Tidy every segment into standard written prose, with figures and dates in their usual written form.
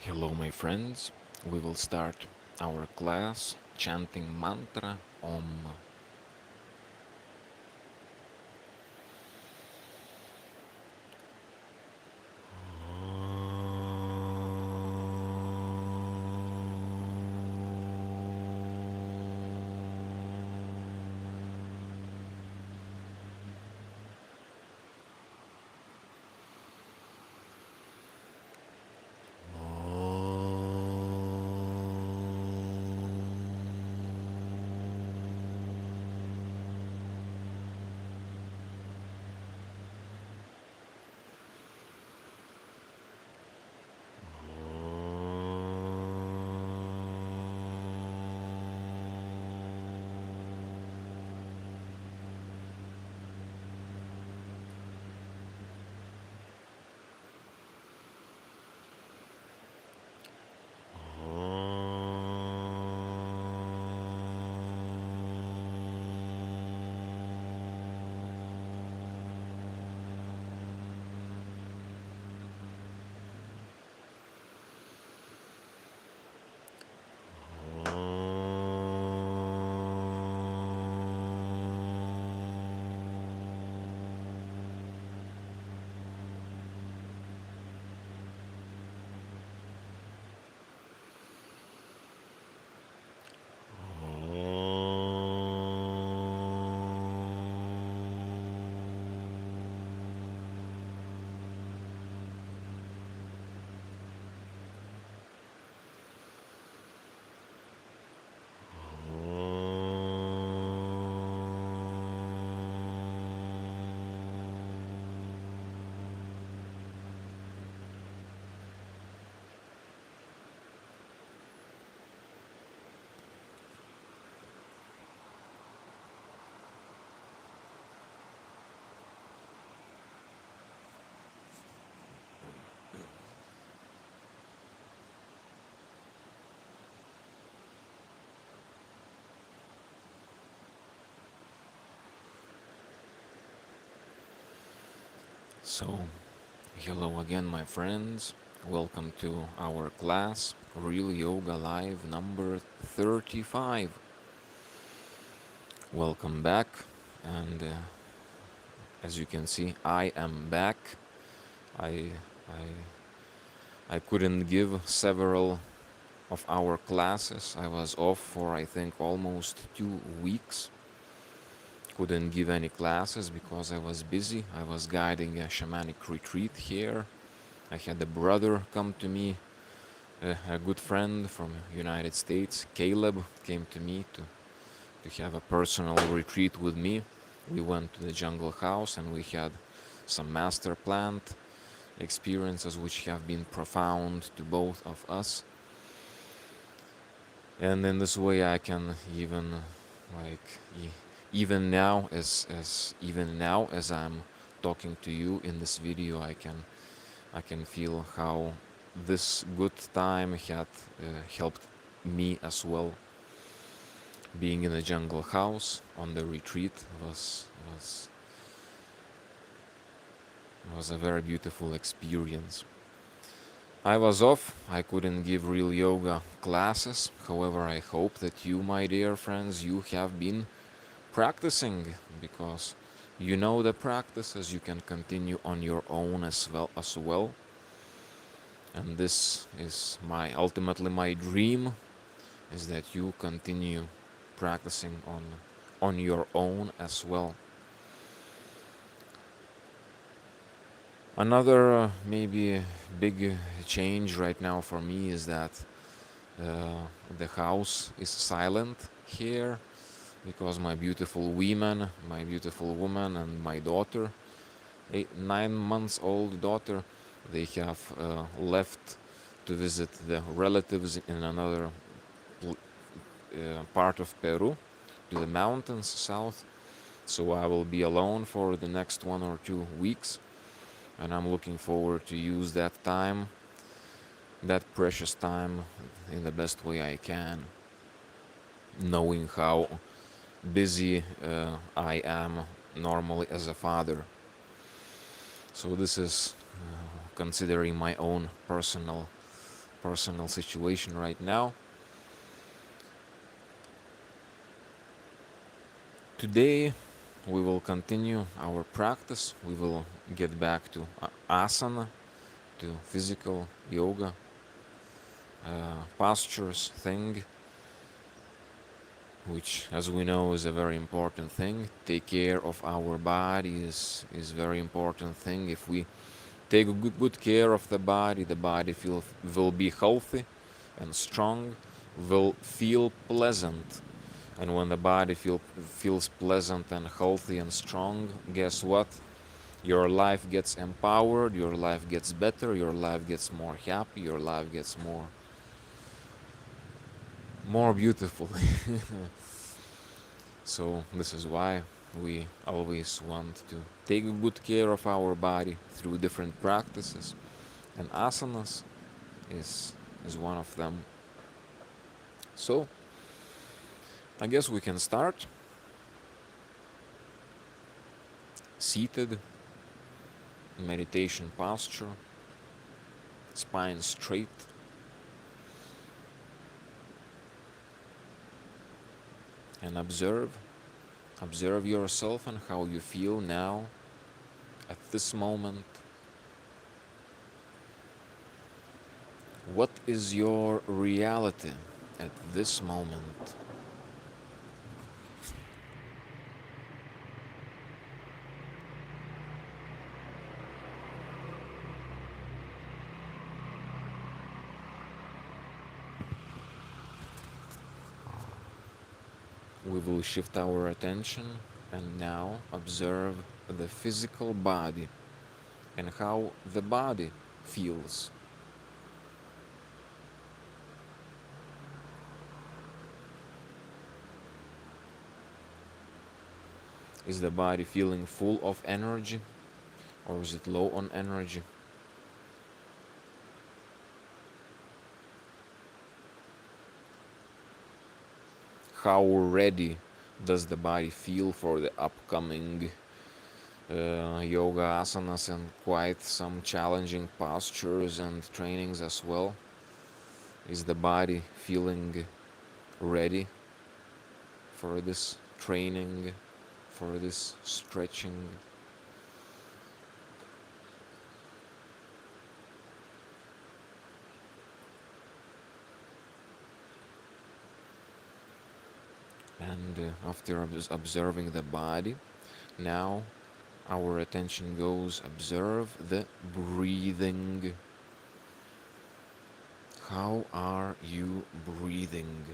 Hello, my friends. We will start our class chanting mantra Om. So, hello again, my friends. Welcome to our class, Real Yoga Live number 35. Welcome back, and as you can see, I am back. I, I couldn't give several of our classes. I was off for I think almost 2 weeks. Couldn't give any classes because I was busy. I was guiding a shamanic retreat here. I had a brother come to me, a good friend from United States, Caleb, came to me to have a personal retreat with me. We went to the jungle house and we had some master plant experiences which have been profound to both of us. And in this way I can even like even now as I'm talking to you in this video, I can feel how this good time had helped me as well. Being in the jungle house on the retreat was was a very beautiful experience. I was off, I couldn't give real yoga classes. However, I hope that you, my dear friends, you have been practicing, because you know the practices, you can continue on your own as well. And this is ultimately my dream, is that you continue practicing on your own as well. Another maybe big change right now for me is that the house is silent here, because my beautiful woman and my daughter, 9 months old daughter, they have left to visit the relatives in another part of Peru, to the mountains south. So I will be alone for the next 1 or 2 weeks, and I'm looking forward to use that time, that precious time, in the best way I can, knowing how busy I am normally as a father. So this is considering my own personal personal situation right now. Today we will continue our practice. We will get back to asana, to physical yoga postures thing, which, as we know, is a very important thing. Take care of our body is very important thing. If we take good care of the body will be healthy and strong, will feel pleasant. And when the body feels pleasant and healthy and strong, guess what? Your life gets empowered, your life gets better, your life gets more happy, your life gets more beautiful. So this is why we always want to take good care of our body through different practices, and asanas is is one of them. So I guess we can start seated, meditation posture, spine straight, and observe yourself and how you feel now at this moment. What is your reality at this moment? We will shift our attention and now observe the physical body and how the body feels. Is the body feeling full of energy or is it low on energy? How ready does the body feel for the upcoming yoga asanas and quite some challenging postures and trainings as well? Is the body feeling ready for this training, for this stretching? And after observing the body, now our attention goes observe the breathing. How are you breathing?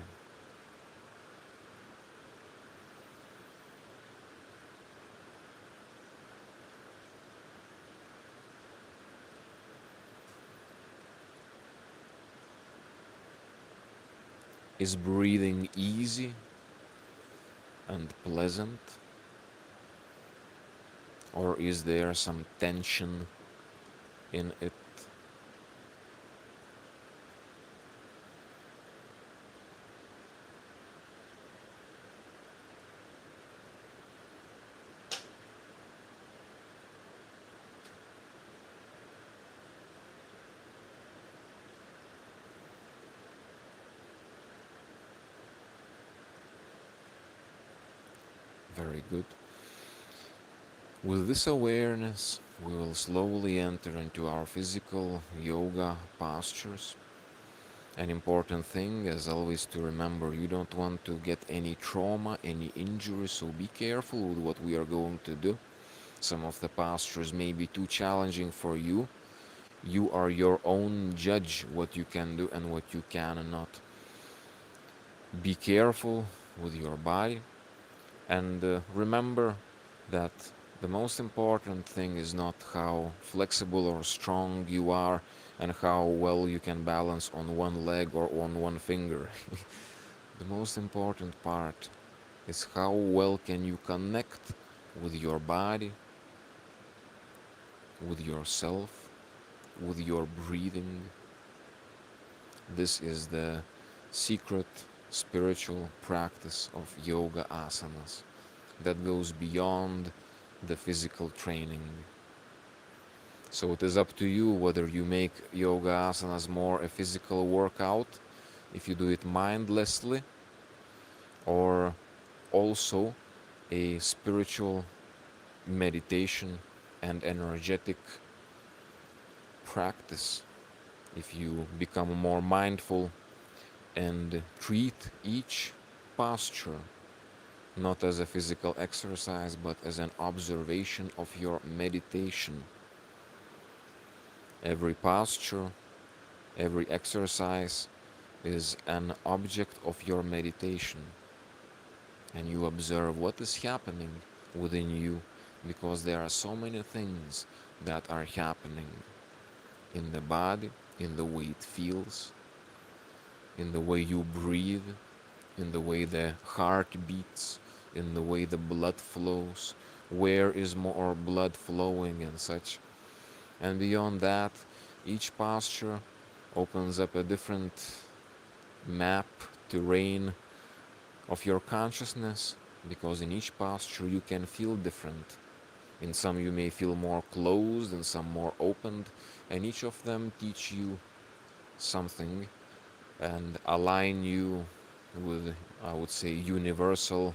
Is breathing easy and pleasant? Or is there some tension in it? Very good. With this awareness, we will slowly enter into our physical yoga postures. An important thing, as always, to remember you don't want to get any trauma, any injury, so be careful with what we are going to do. Some of the postures may be too challenging for you. You are your own judge what you can do and what you cannot. Be careful with your body and remember that the most important thing is not how flexible or strong you are and how well you can balance on one leg or on one finger. The most important part is how well can you connect with your body, with yourself, with your breathing. This is the secret spiritual practice of yoga asanas that goes beyond the physical training. So it is up to you whether you make yoga asanas more a physical workout, if you do it mindlessly, or also a spiritual meditation and energetic practice. If you become more mindful and treat each posture not as a physical exercise but as an observation of your meditation. Every posture, every exercise is an object of your meditation, and you observe what is happening within you, because there are so many things that are happening in the body, in the way it feels, in the way you breathe, in the way the heart beats, in the way the blood flows, where is more blood flowing and such. And beyond that, each posture opens up a different map, terrain of your consciousness, because in each posture you can feel different. In some you may feel more closed, and some more opened, and each of them teach you something and align you with, I would say, universal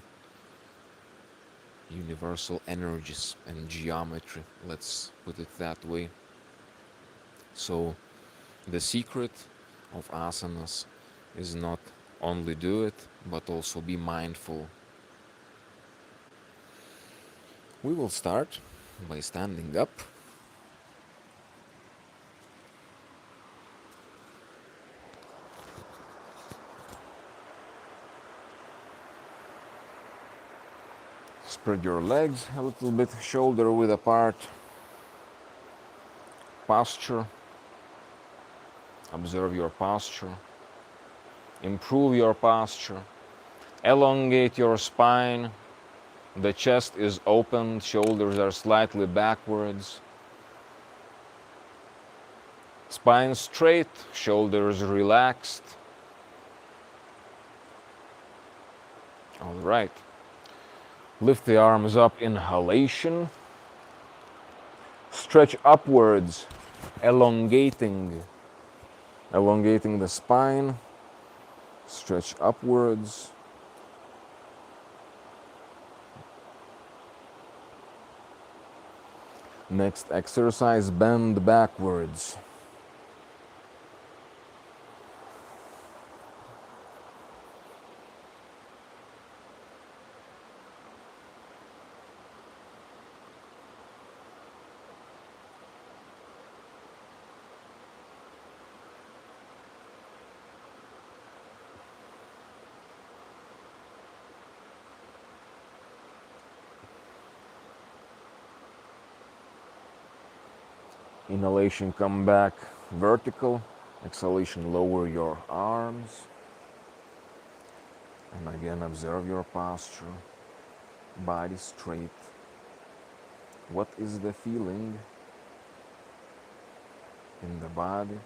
energies and geometry, let's put it that way. So the secret of asanas is not only do it, but also be mindful. We will start by standing up. Spread your legs a little bit, shoulder width apart. Posture. Observe your posture. Improve your posture. Elongate your spine. The chest is open, shoulders are slightly backwards. Spine straight, shoulders relaxed. All right. Lift the arms up, inhalation. Stretch upwards, elongating the spine. Stretch upwards. Next exercise, bend backwards. Inhalation, come back vertical. Exhalation, lower your arms. And again, observe your posture. Body straight. What is the feeling in the body?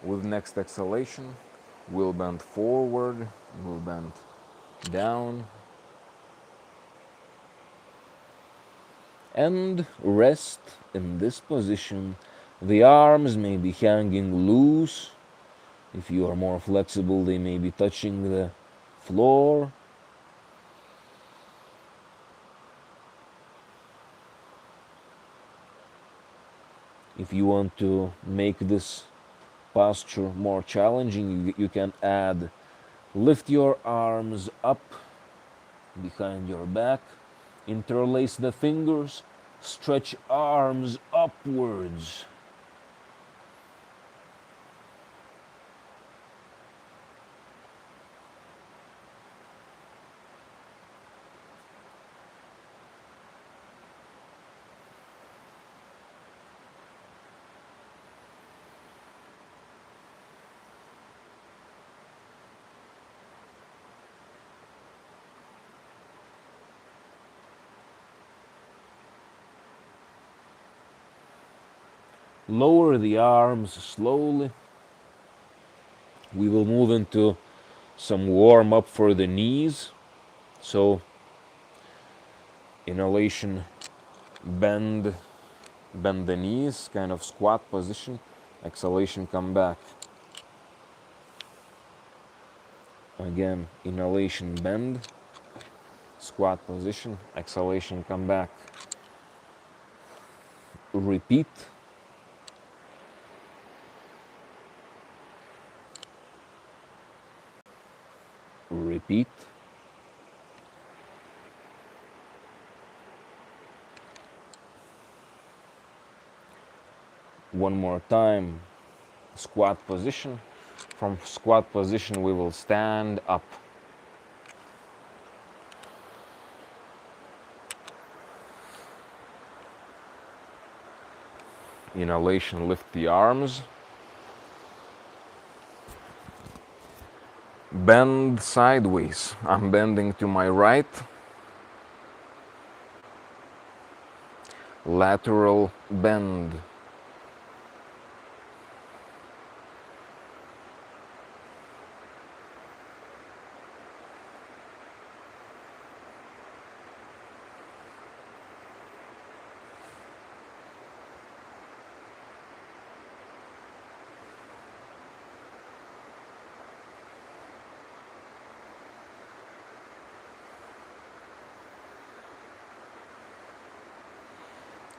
With next exhalation, we'll bend forward, we'll bend down. And rest in this position. The arms may be hanging loose. If you are more flexible, they may be touching the floor. If you want to make this posture more challenging, you can add, lift your arms up behind your back, interlace the fingers, stretch arms upwards. Lower the arms slowly. We will move into some warm up for the knees. So, inhalation, bend Bend the knees, kind of squat position. Exhalation, come back. Again, inhalation, bend, squat position. Exhalation, come back. Repeat. Repeat. One more time. Squat position. From squat position, we will stand up. Inhalation, lift the arms. Bend sideways. I'm bending to my right. Lateral bend.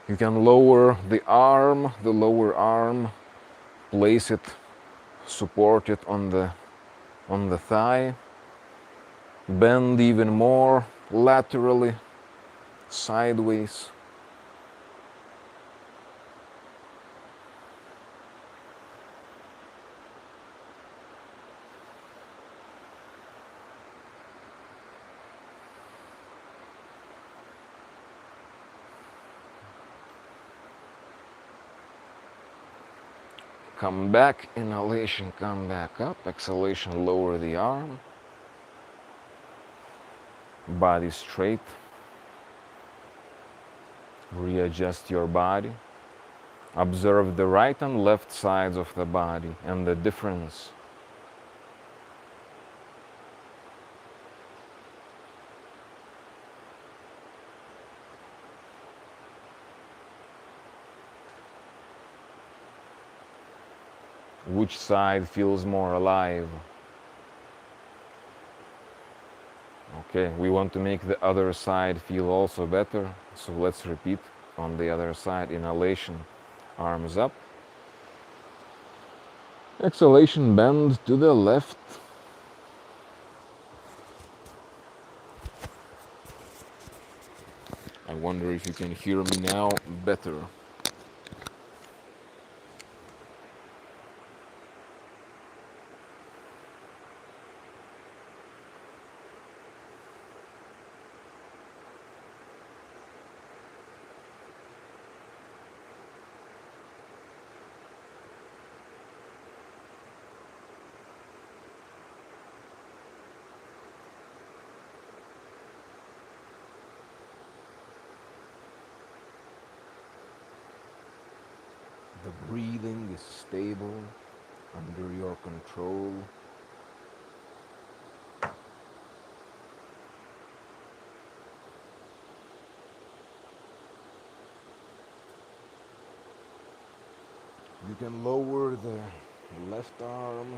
You can lower the arm, the lower arm, place it, support it on the thigh. Bend even more laterally, sideways. Come back, inhalation, come back up. Exhalation, lower the arm. Body straight. Readjust your body. Observe the right and left sides of the body and the difference. Which side feels more alive? Okay, we want to make the other side feel also better, so let's repeat on the other side. Inhalation, arms up. Exhalation, bend to the left. I wonder if you can hear me now better. The breathing is stable, under your control. You can lower the left arm.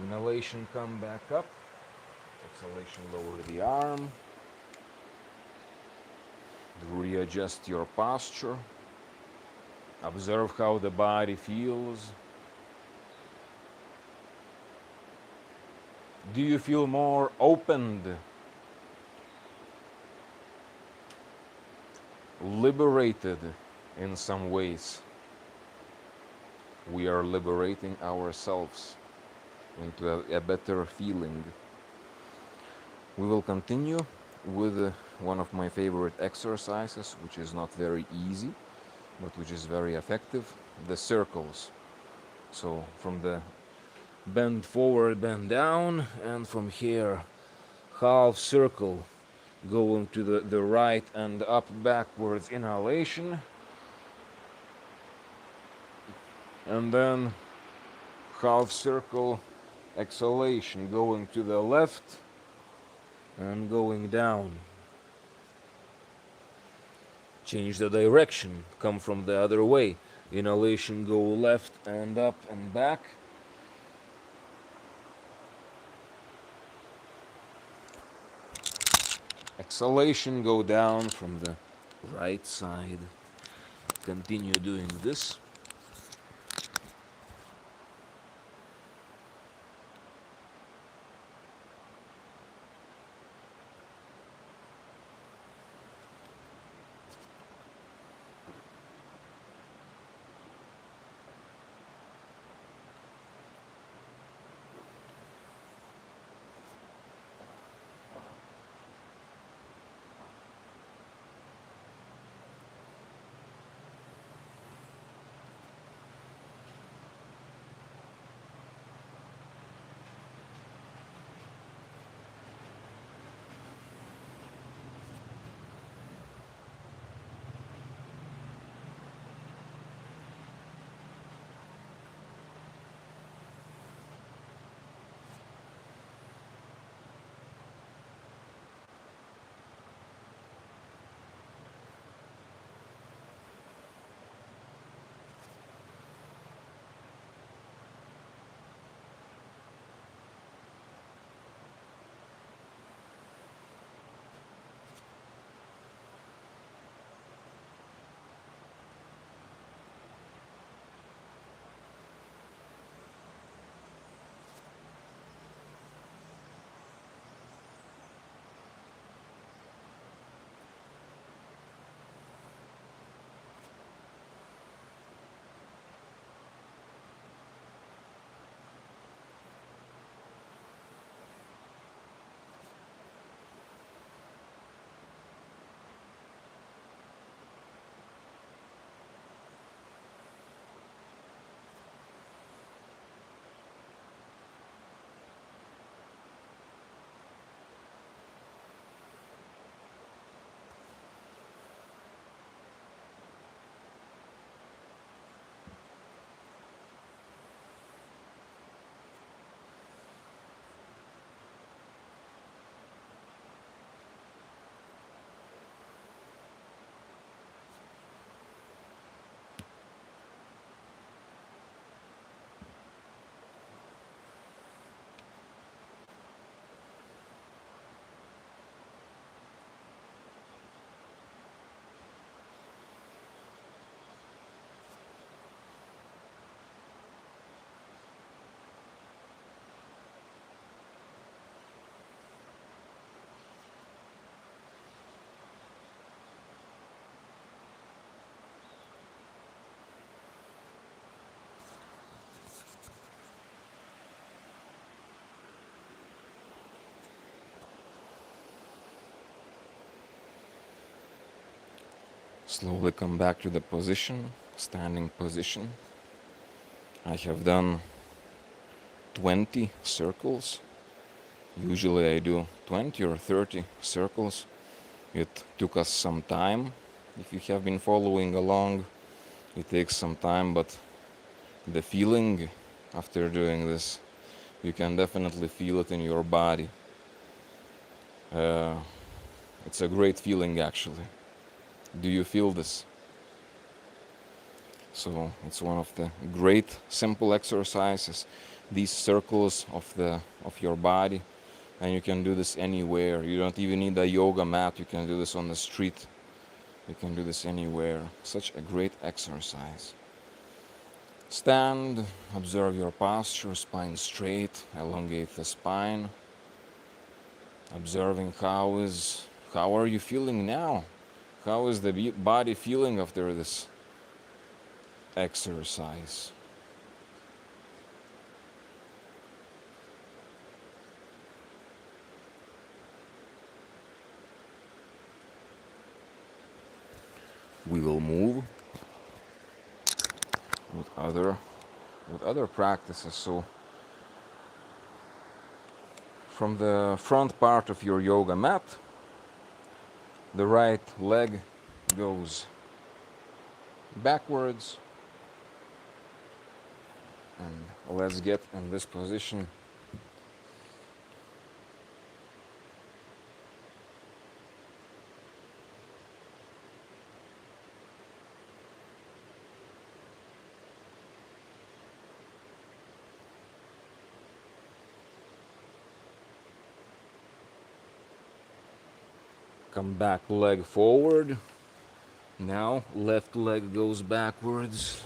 Inhalation, come back up. Exhalation, lower the arm. Readjust your posture. Observe how the body feels. Do you feel more opened, liberated in some ways? We are liberating ourselves into a better feeling. We will continue with one of my favorite exercises, which is not very easy, but which is very effective, the circles. So from the bend forward, bend down, and from here, half circle going to the right and up backwards inhalation, and then half circle exhalation going to the left and going down. Change the direction, come from the other way. Inhalation go left and up and back. Exhalation go down from the right side. Continue doing this. Slowly come back to the position, standing position. I have done 20 circles. Usually I do 20 or 30 circles. It took us some time. If you have been following along, it takes some time, but the feeling after doing this, you can definitely feel it in your body. Uh, it's a great feeling actually. Do you feel this? So it's one of the great simple exercises, these circles of your body, and you can do this anywhere. You don't even need a yoga mat. You can do this on the street. You can do this anywhere. Such a great exercise. Stand, observe your posture, spine straight, elongate the spine. Observing how are you feeling now? How is the body feeling after this exercise? We will move with other with other practices. So from the front part of your yoga mat, the right leg goes backwards, and let's get in this position. Come back, leg forward. Now left leg goes backwards.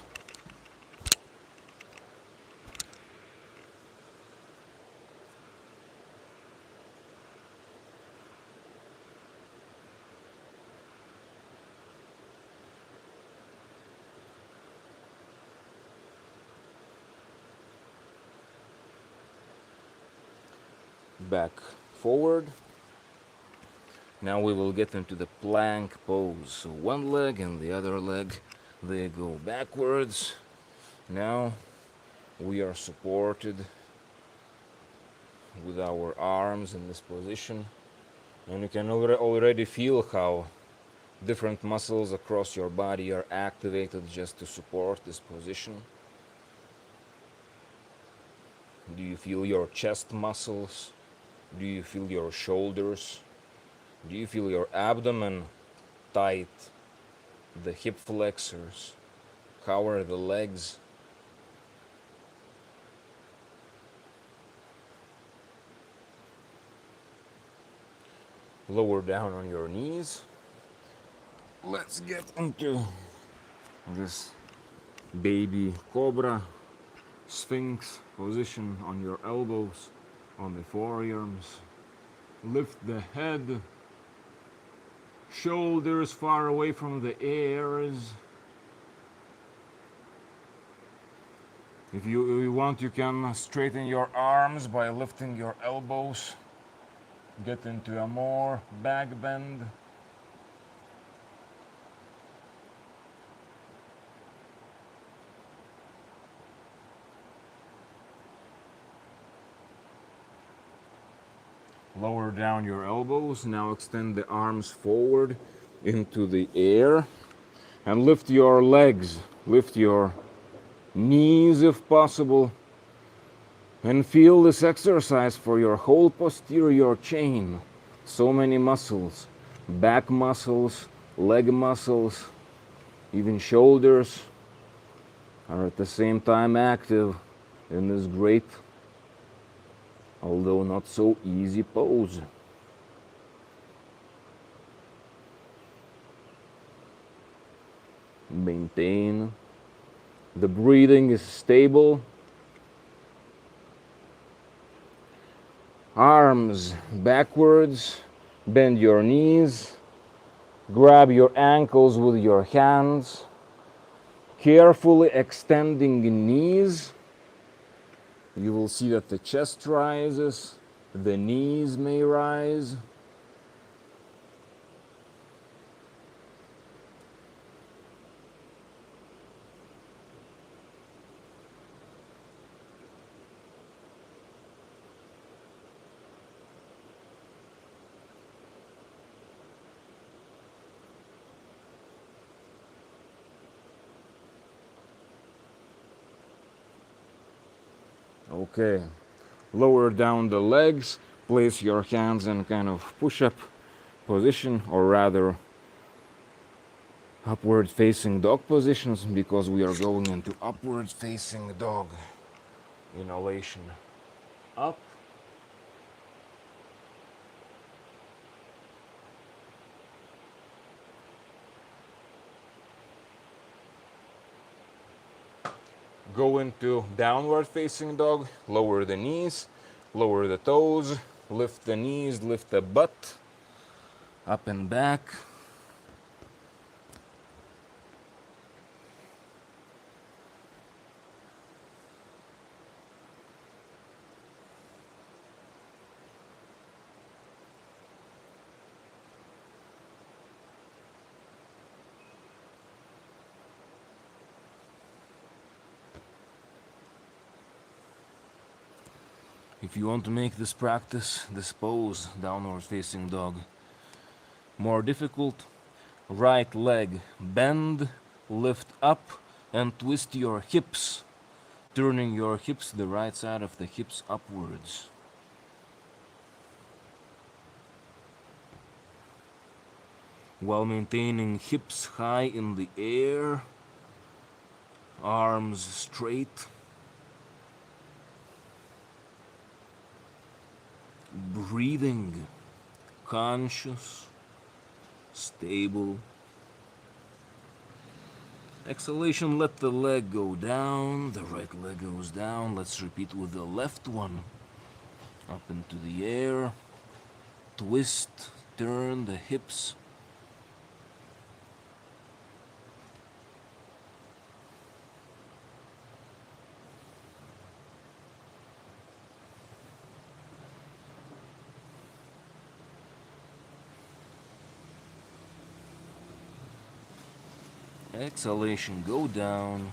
Back forward. Now we will get into the plank pose. So one leg and the other leg, they go backwards. Now we are supported with our arms in this position. And you can already feel how different muscles across your body are activated just to support this position. Do you feel your chest muscles? Do you feel your shoulders? Do you feel your abdomen tight? The hip flexors? How are the legs? Lower down on your knees. Let's get into this baby cobra sphinx position on your elbows, on the forearms. Lift the head, shoulders far away from the ears. If you want, you can straighten your arms by lifting your elbows. Get into a more back bend. Lower down your elbows. Now extend the arms forward into the air and lift your legs. Lift your knees if possible. And feel this exercise for your whole posterior chain. So many muscles. Back muscles, leg muscles, even shoulders are at the same time active in this great, although not so easy pose. Maintain. The breathing is stable. Arms backwards. Bend your knees. Grab your ankles with your hands. Carefully extending the knees. You will see that the chest rises. The knees may rise. Okay, lower down the legs, place your hands in kind of push-up position, or rather upward facing dog positions, because we are going into upward facing dog. Inhalation up. Go into downward facing dog, lower the knees, lower the toes, lift the knees, lift the butt, up and back. If you want to make this practice, this pose, downward facing dog, more difficult, right leg bend, lift up, and twist your hips, turning your hips, the right side of the hips upwards. While maintaining hips high in the air, arms straight, breathing, conscious, stable. Exhalation, let the leg go down, the right leg goes down. Let's repeat with the left one. Up into the air, twist, turn the hips. Exhalation, go down.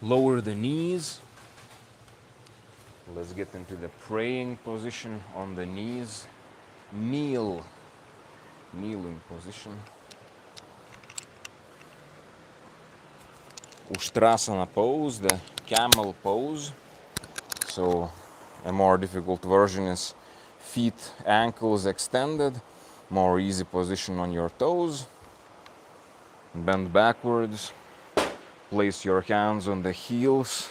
Lower the knees. Let's get into the praying position on the knees. Kneel. Kneeling position. Ustrasana pose, the camel pose. So a more difficult version is feet, ankles extended. More easy position on your toes. Bend backwards. Place your hands on the heels.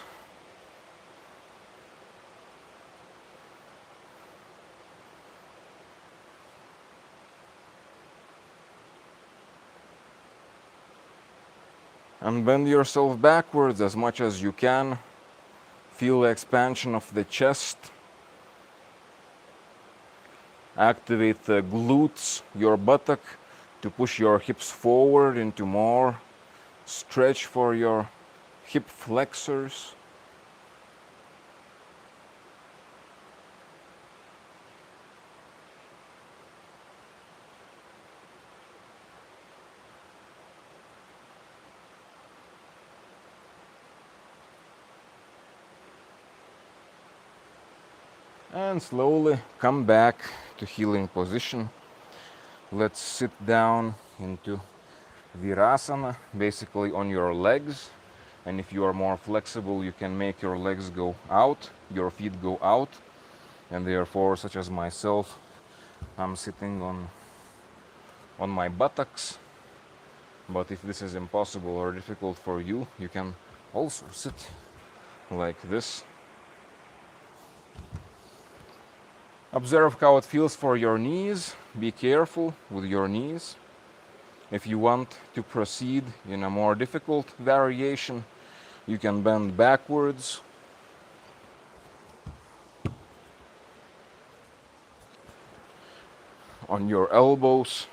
And bend yourself backwards as much as you can. Feel the expansion of the chest. Activate the glutes, your buttock, to push your hips forward into more stretch for your hip flexors. And slowly come back to healing position. Let's sit down into Virasana, basically on your legs. And if you are more flexible, you can make your legs go out, your feet go out. And therefore, such as myself, I'm sitting on my buttocks. But if this is impossible or difficult for you, you can also sit like this. Observe how it feels for your knees. Be careful with your knees. If you want to proceed in a more difficult variation, you can bend backwards. On your elbows.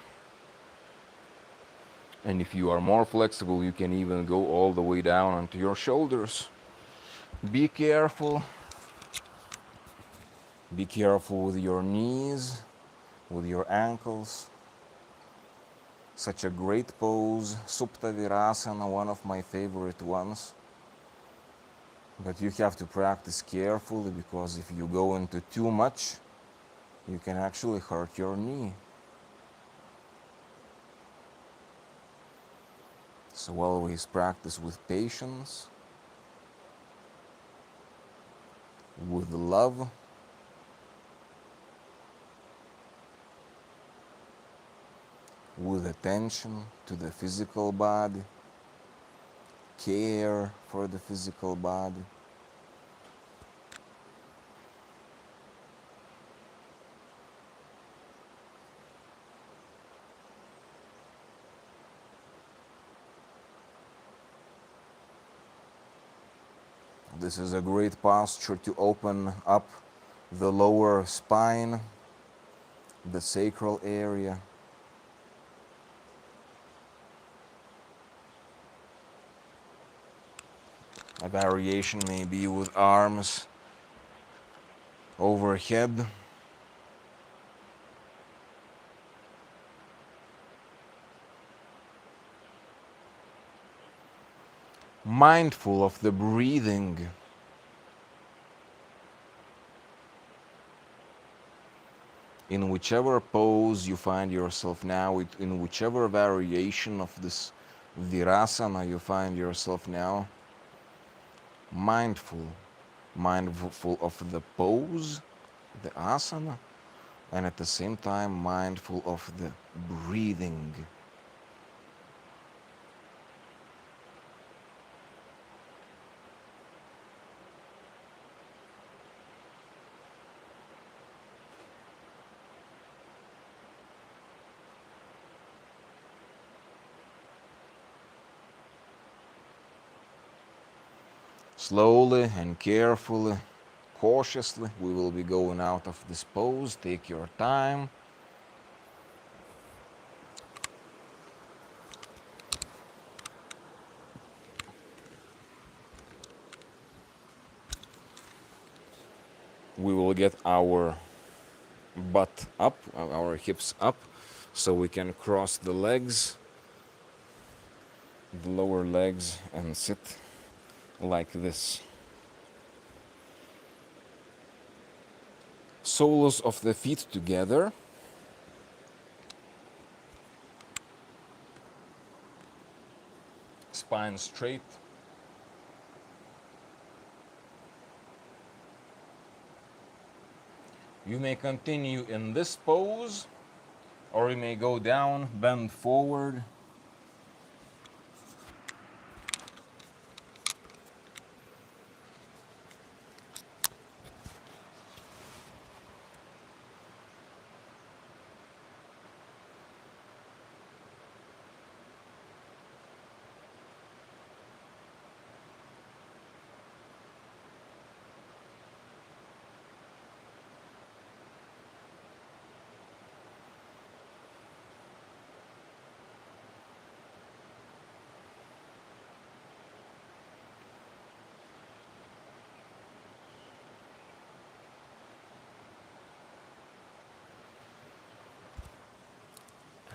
And if you are more flexible, you can even go all the way down onto your shoulders. Be careful. Be careful with your knees, with your ankles. Such a great pose, Supta Virasana, one of my favorite ones. But you have to practice carefully, because if you go into too much, you can actually hurt your knee. So always practice with patience, with love, with attention to the physical body, care for the physical body. This is a great posture to open up the lower spine, the sacral area. A variation may be with arms overhead. Mindful of the breathing. In whichever pose you find yourself now, in whichever variation of this virasana you find yourself now, mindful, mindful of the pose, the asana, and at the same time mindful of the breathing. Slowly and carefully, cautiously, we will be going out of this pose. Take your time. We will get our butt up, our hips up, so we can cross the legs, the lower legs, and sit like this. Soles of the feet together. Spine straight. You may continue in this pose, or you may go down, bend forward.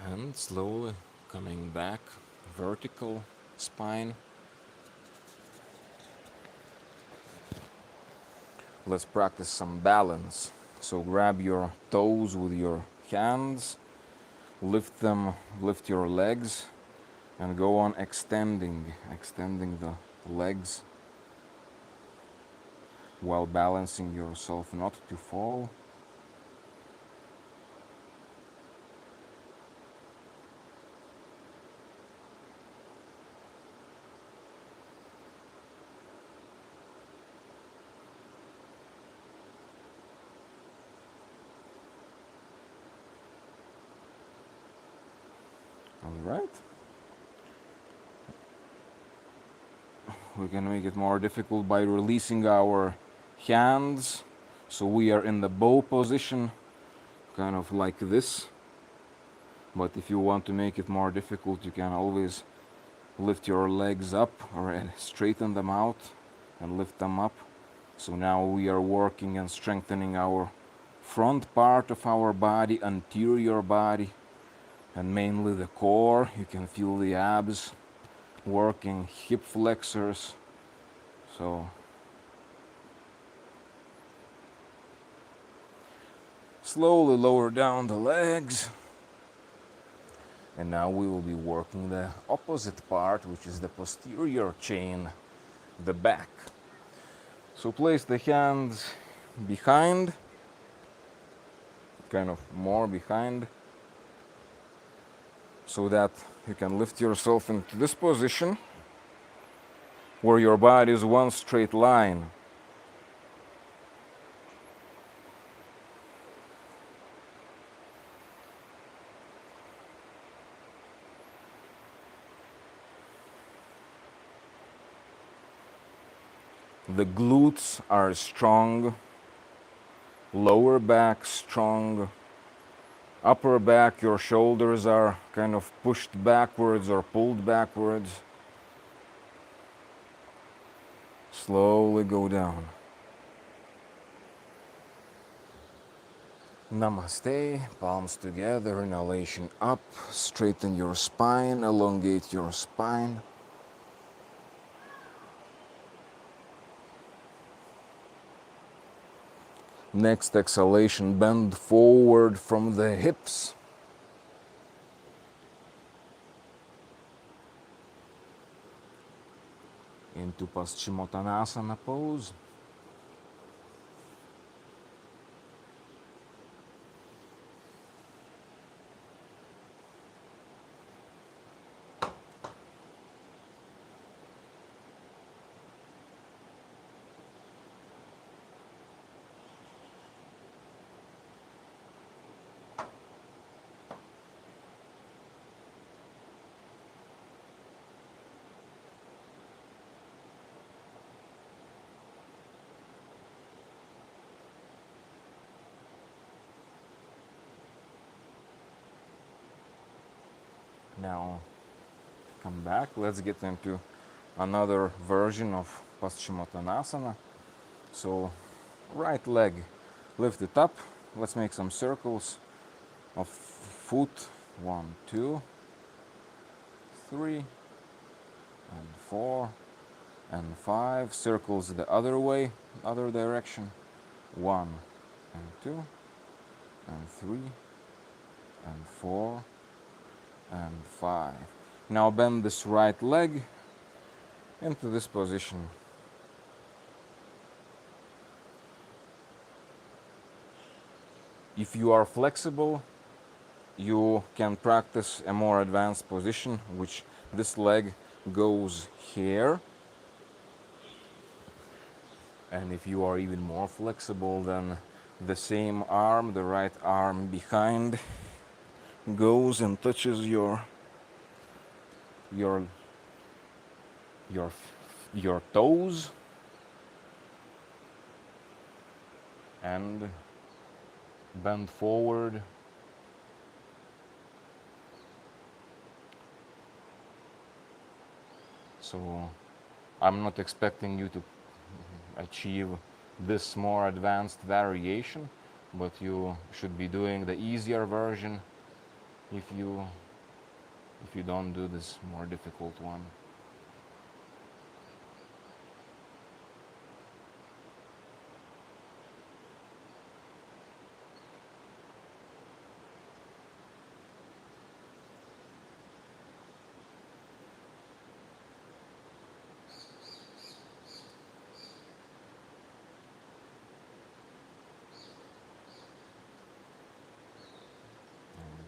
And slowly coming back, vertical spine. Let's practice some balance. So grab your toes with your hands, lift them, lift your legs, and go on extending the legs while balancing yourself not to fall. All right. We can make it more difficult by releasing our hands. So we are in the bow position, kind of like this. But if you want to make it more difficult, you can always lift your legs up or straighten them out and lift them up. So now we are working and strengthening our front part of our body, anterior body, and mainly the core. You can feel the abs working, hip flexors. So slowly lower down the legs. And now we will be working the opposite part, which is the posterior chain, the back. So place the hands behind, kind of more behind, so that you can lift yourself into this position where your body is one straight line. The glutes are strong, lower back strong, upper back, your shoulders are kind of pushed backwards or pulled backwards. Slowly go down. Namaste, palms together, inhalation up, straighten your spine, elongate your spine. Next exhalation, bend forward from the hips. Into Paschimottanasana pose. Now come back. Let's get into another version of Paschimottanasana. So right leg, lift it up. Let's make some circles of foot. 1, 2, 3, and 4, and 5. Circles the other way, other direction. 1, and 2, and 3, and 4, and 5. Now bend this right leg into this position. If you are flexible, you can practice a more advanced position, which this leg goes here. And if you are even more flexible, then the same arm, the right arm behind, goes and touches your toes, and bend forward. So I'm not expecting you to achieve this more advanced variation, but you should be doing the easier version if you don't do this more difficult one.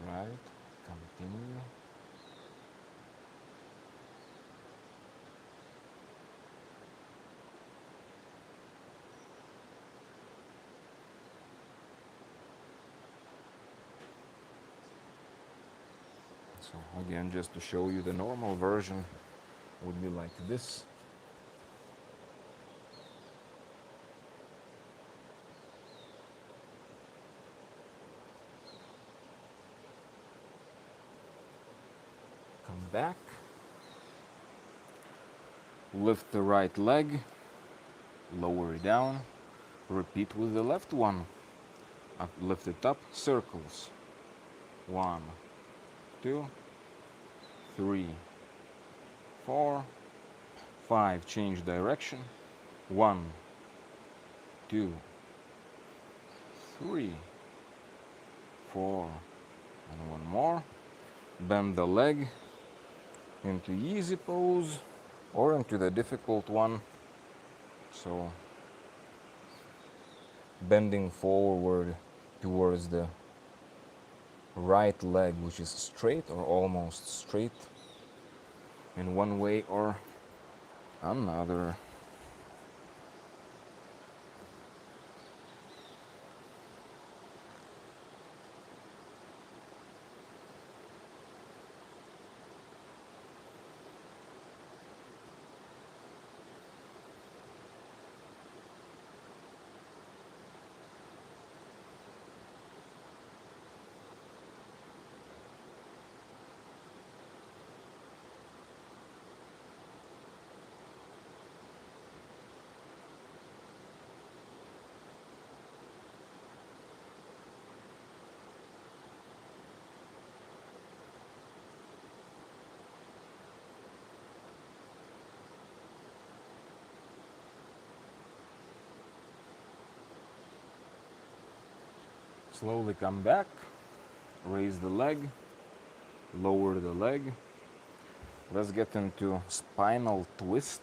All right, continue. So again, just to show you, the normal version would be like this. Come back. Lift the right leg, lower it down. Repeat with the left one. Lift it up, circles. 1, 2, 3, 4, 5. Change direction. 1, 2, 3, 4, and one more. Bend the leg into easy pose or into the difficult one. So bending forward towards the right leg, which is straight or almost straight in one way or another. Slowly come back, raise the leg, lower the leg. Let's get into spinal twist,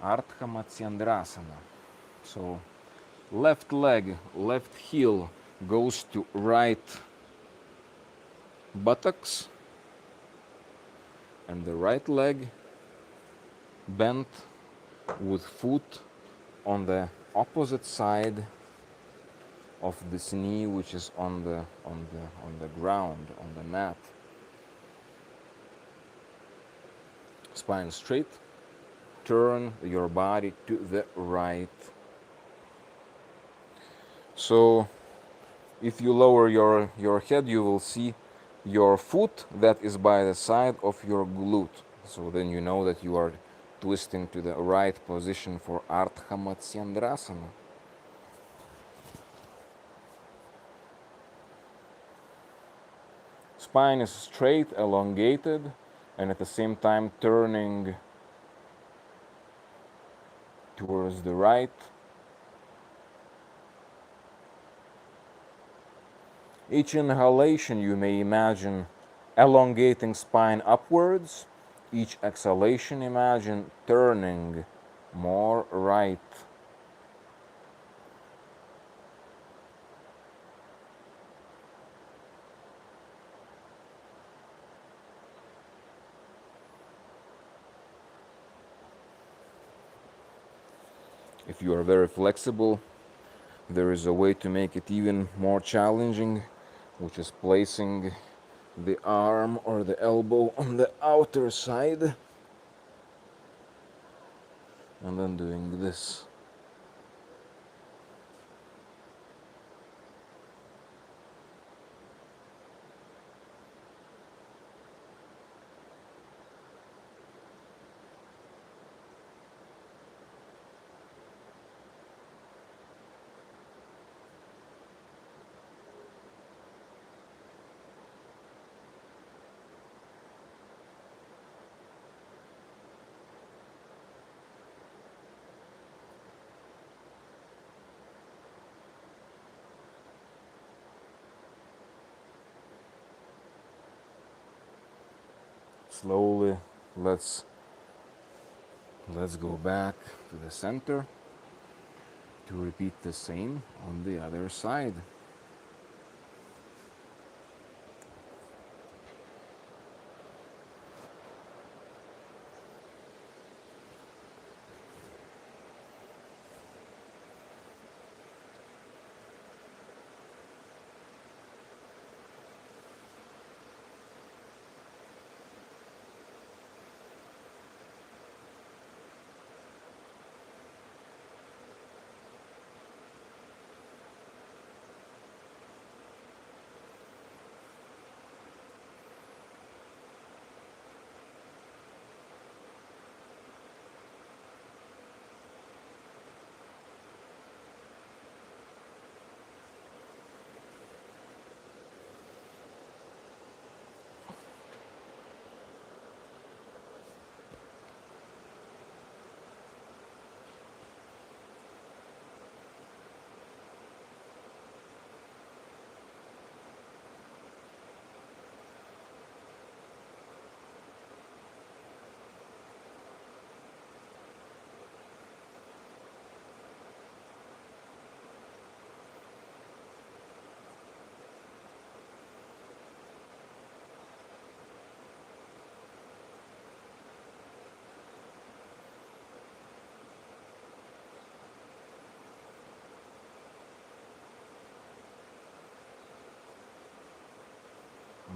Ardha Matsyendrasana. So left leg, left heel goes to right buttocks, and the right leg bent with foot on the opposite side of this knee, which is on the ground, on the mat. Spine straight. Turn your body to the right. So if you lower your head, you will see your foot that is by the side of your glute. So then you know that you are twisting to the right position for Ardha Matsyendrasana. Spine is straight, elongated, and at the same time turning towards the right. Each inhalation you may imagine elongating spine upwards. Each exhalation imagine turning more right. If you are very flexible, there is a way to make it even more challenging, which is placing the arm or the elbow on the outer side and then doing this. Slowly, let's go back to the center to repeat the same on the other side.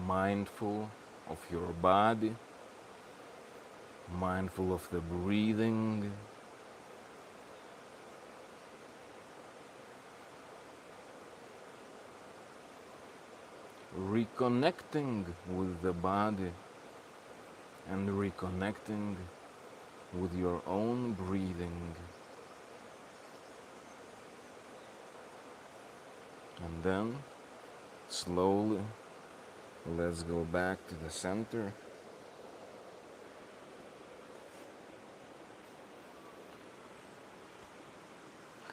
Mindful of your body, mindful of the breathing, reconnecting with the body and reconnecting with your own breathing. And then slowly let's go back to the center.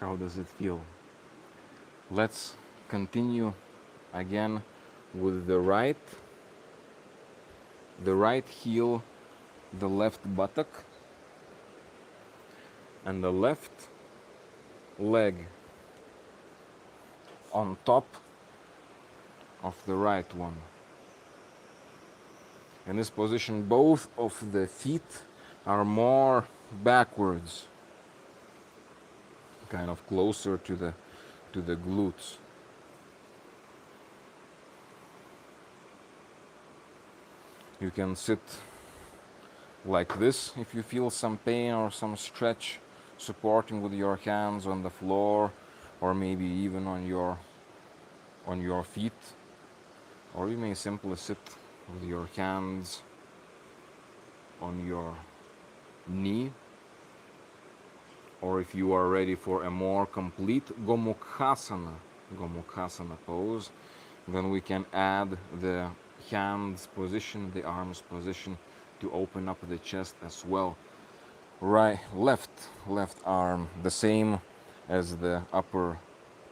How does it feel? Let's continue again with the right heel, the left buttock, and the left leg on top of the right one. In this position, both of the feet are more backwards, kind of closer to the glutes. You can sit like this if you feel some pain or some stretch, supporting with your hands on the floor, or maybe even on your feet, or you may simply sit with your hands on your knee, or if you are ready for a more complete Gomukhasana pose, then we can add the hands position, the arms position, to open up the chest as well. Left arm the same as the upper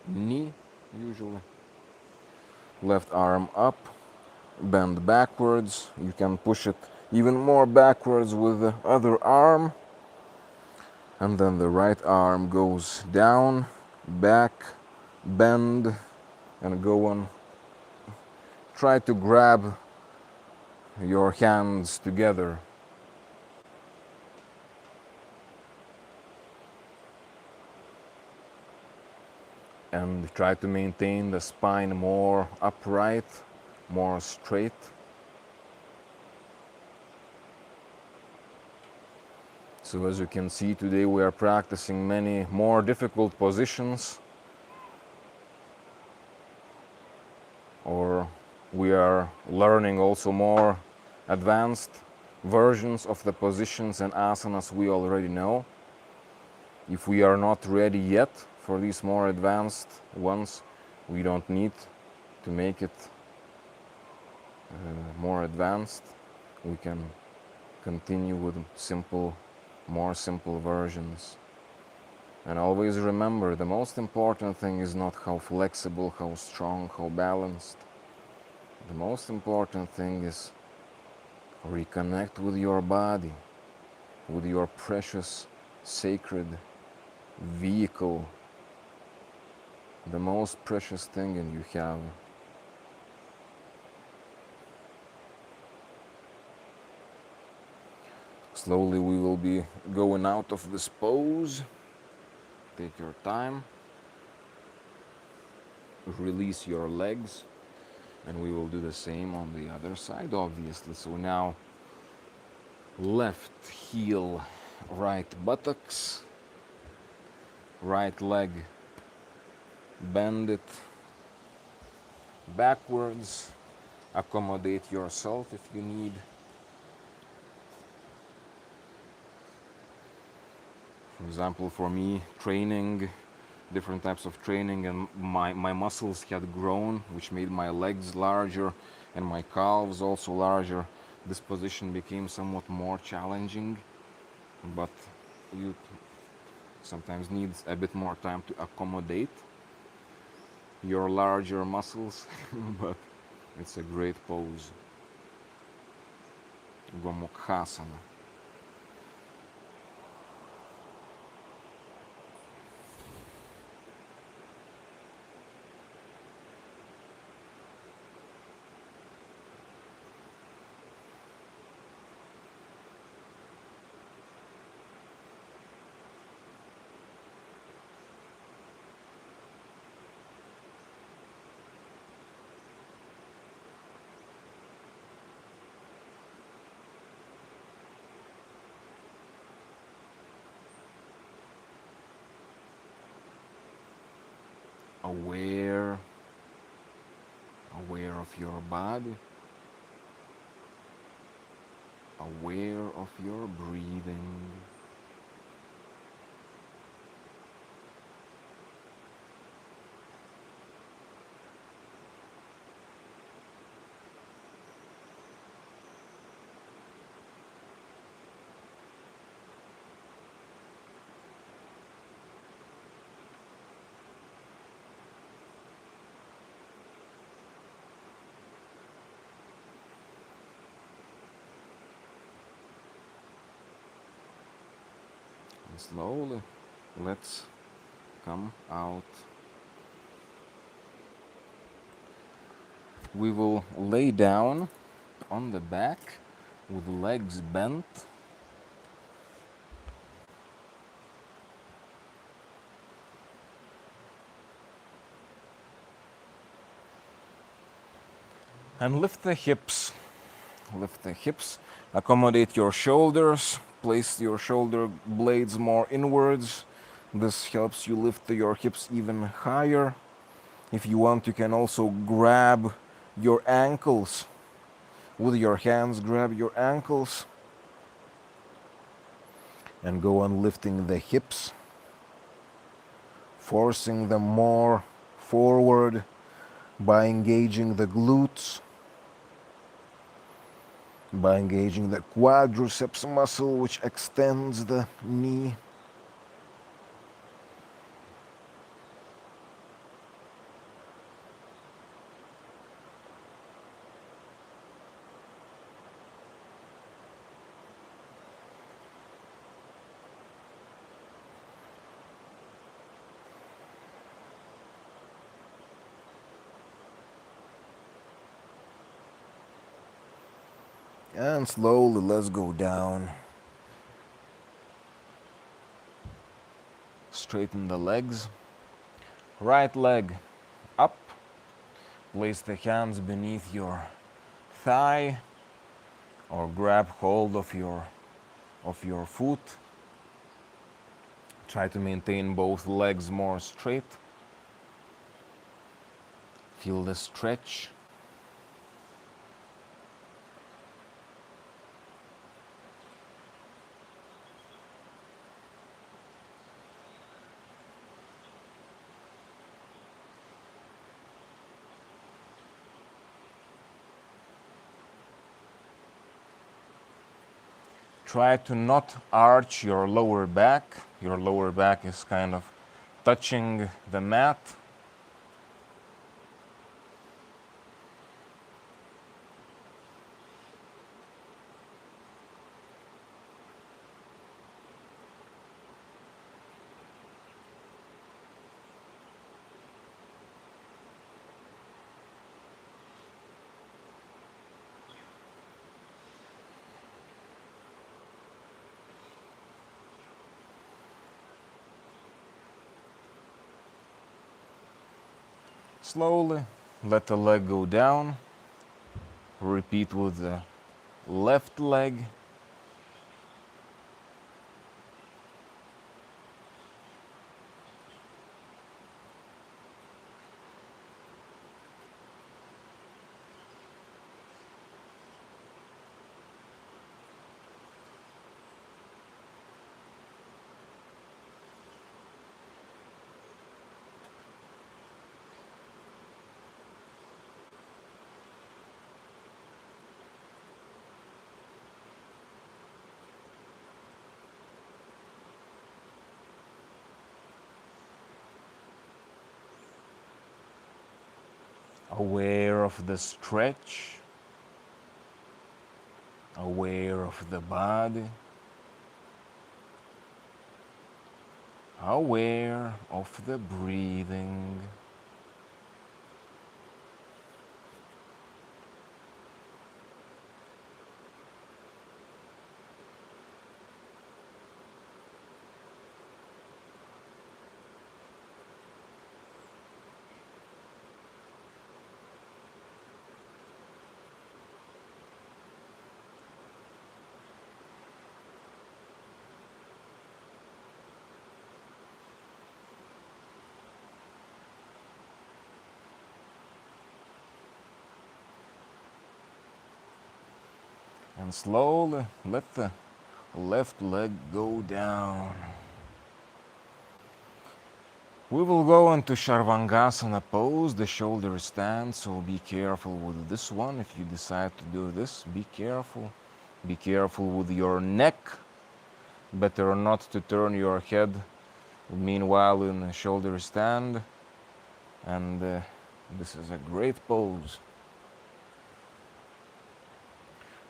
knee usually. Left arm up, bend backwards. You can push it even more backwards with the other arm, and then the right arm goes down, back, bend, and go on. Try to grab your hands together. And try to maintain the spine more upright, more straight. So as you can see, today we are practicing many more difficult positions, or we are learning also more advanced versions of the positions and asanas we already know. If we are not ready yet for these more advanced ones, we don't need to make it more advanced. We can continue with more simple versions. And always remember, the most important thing is not how flexible, how strong, how balanced. The most important thing is reconnect with your body, with your precious, sacred vehicle, the most precious thing you have. Slowly we will be going out of this pose. Take your time. Release your legs, and we will do the same on the other side, obviously. So now, left heel, right buttocks, right leg, bend it backwards. Accommodate yourself if you need. For example, for me, training, different types of training, and my muscles had grown, which made my legs larger and my calves also larger. This position became somewhat more challenging, but you sometimes need a bit more time to accommodate your larger muscles, but it's a great pose. Gomukhasana. Aware of your body, aware of your breathing. slowly let's come out. We will lay down on the back with legs bent. And lift the hips. Lift the hips. Accommodate your shoulders. Place your shoulder blades more inwards. This helps you lift your hips even higher. If you want, you can also grab your ankles. With your hands, grab your ankles and go on lifting the hips, forcing them more forward by engaging the glutes, by engaging the quadriceps muscle, which extends the knee. And slowly let's go down. Straighten the legs. Right leg up. Place the hands beneath your thigh or grab hold of your foot. Try to maintain both legs more straight. Feel the stretch. Try to not arch your lower back. Your lower back is kind of touching the mat. Slowly let the leg go down. Repeat with the left leg. Aware of the stretch, aware of the body, aware of the breathing. And slowly let the left leg go down. We will go into Sharvangasana pose, the shoulder stand, so be careful with this one. If you decide to do this, be careful. Be careful with your neck. Better not to turn your head meanwhile in a shoulder stand. And this is a great pose.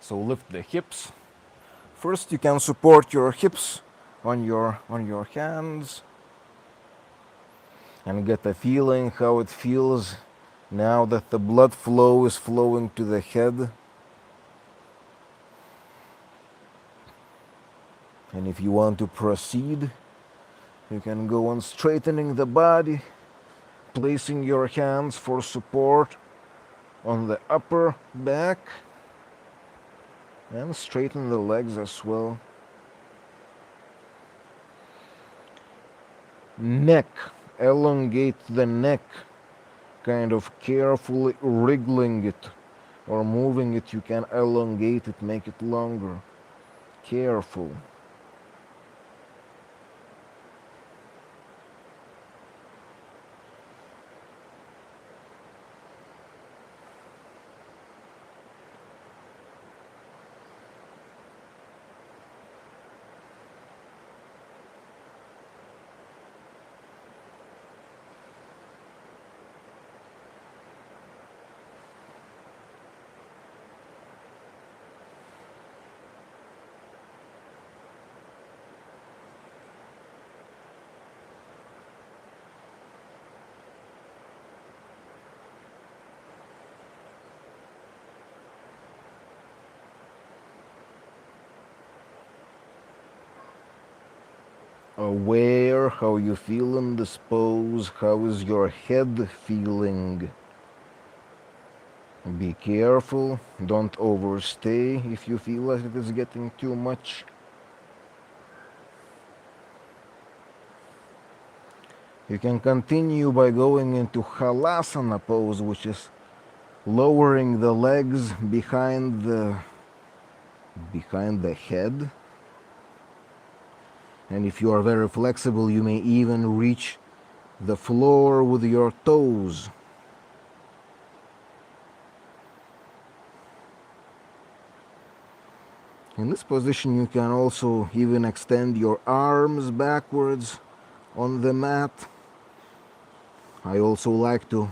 So lift the hips. First you can support your hips on your hands, and get a feeling how it feels now that the blood flow is flowing to the head. And if you want to proceed, you can go on straightening the body, placing your hands for support on the upper back, and straighten the legs as well. Neck, elongate the neck, kind of carefully wriggling it or moving it. You can elongate it, make it longer. Careful. Aware how you feel in this pose. How is your head feeling? Be careful, don't overstay if you feel like it is getting too much. You can continue by going into Halasana pose, which is lowering the legs behind the head. And if you are very flexible, you may even reach the floor with your toes. In this position, you can also even extend your arms backwards on the mat. I also like to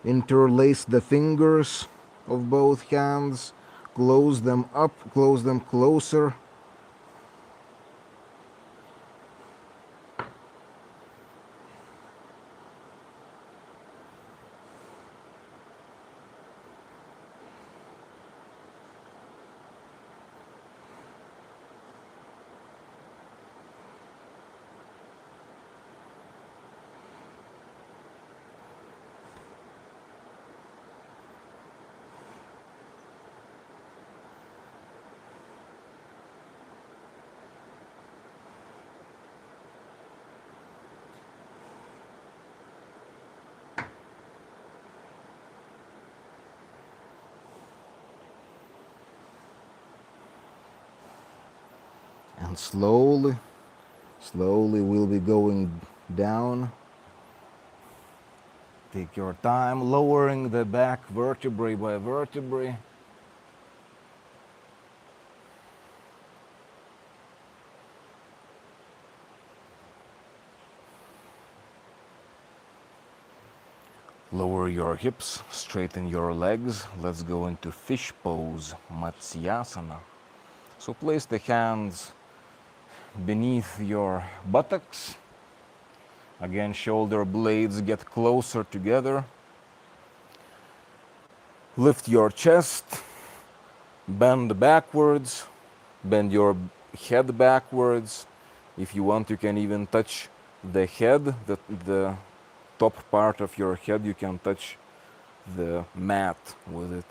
interlace the fingers of both hands, close them up, close them closer. And slowly we'll be going down. Take your time lowering the back vertebrae by vertebrae. Lower your hips, straighten your legs. Let's go into fish pose, Matsyasana. So place the hands beneath your buttocks. Again, shoulder blades get closer together. Lift your chest, bend backwards, bend your head backwards. If you want, you can even touch the head, the top part of your head, you can touch the mat with it.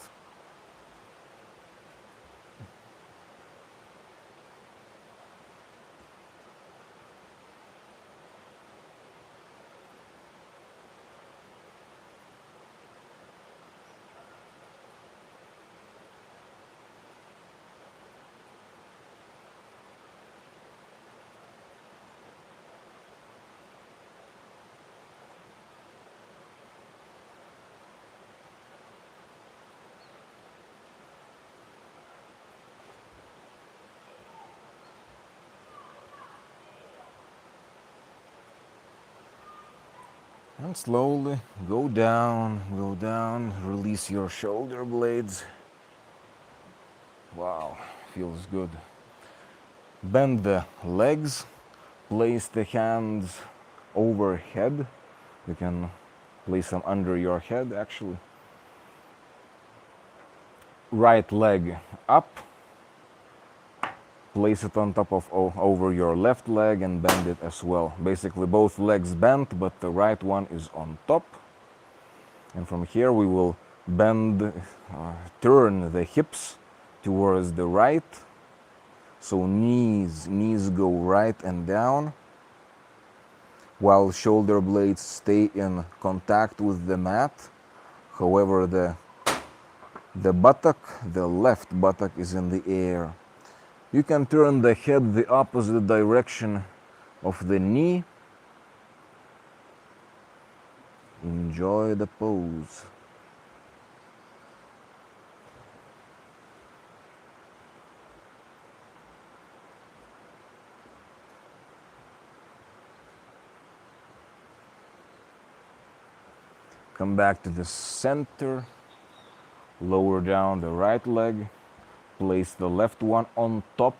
And slowly go down, release your shoulder blades. Wow, feels good. Bend the legs, place the hands overhead. You can place them under your head actually. Right leg up, place it on top of over your left leg and bend it as well. Basically both legs bent, but the right one is on top. And from here we will bend, turn the hips towards the right. So knees go right and down, while shoulder blades stay in contact with the mat. However, the buttock, the left buttock, is in the air. You can turn the head the opposite direction of the knee. Enjoy the pose. Come back to the center. Lower down the right leg. Place the left one on top.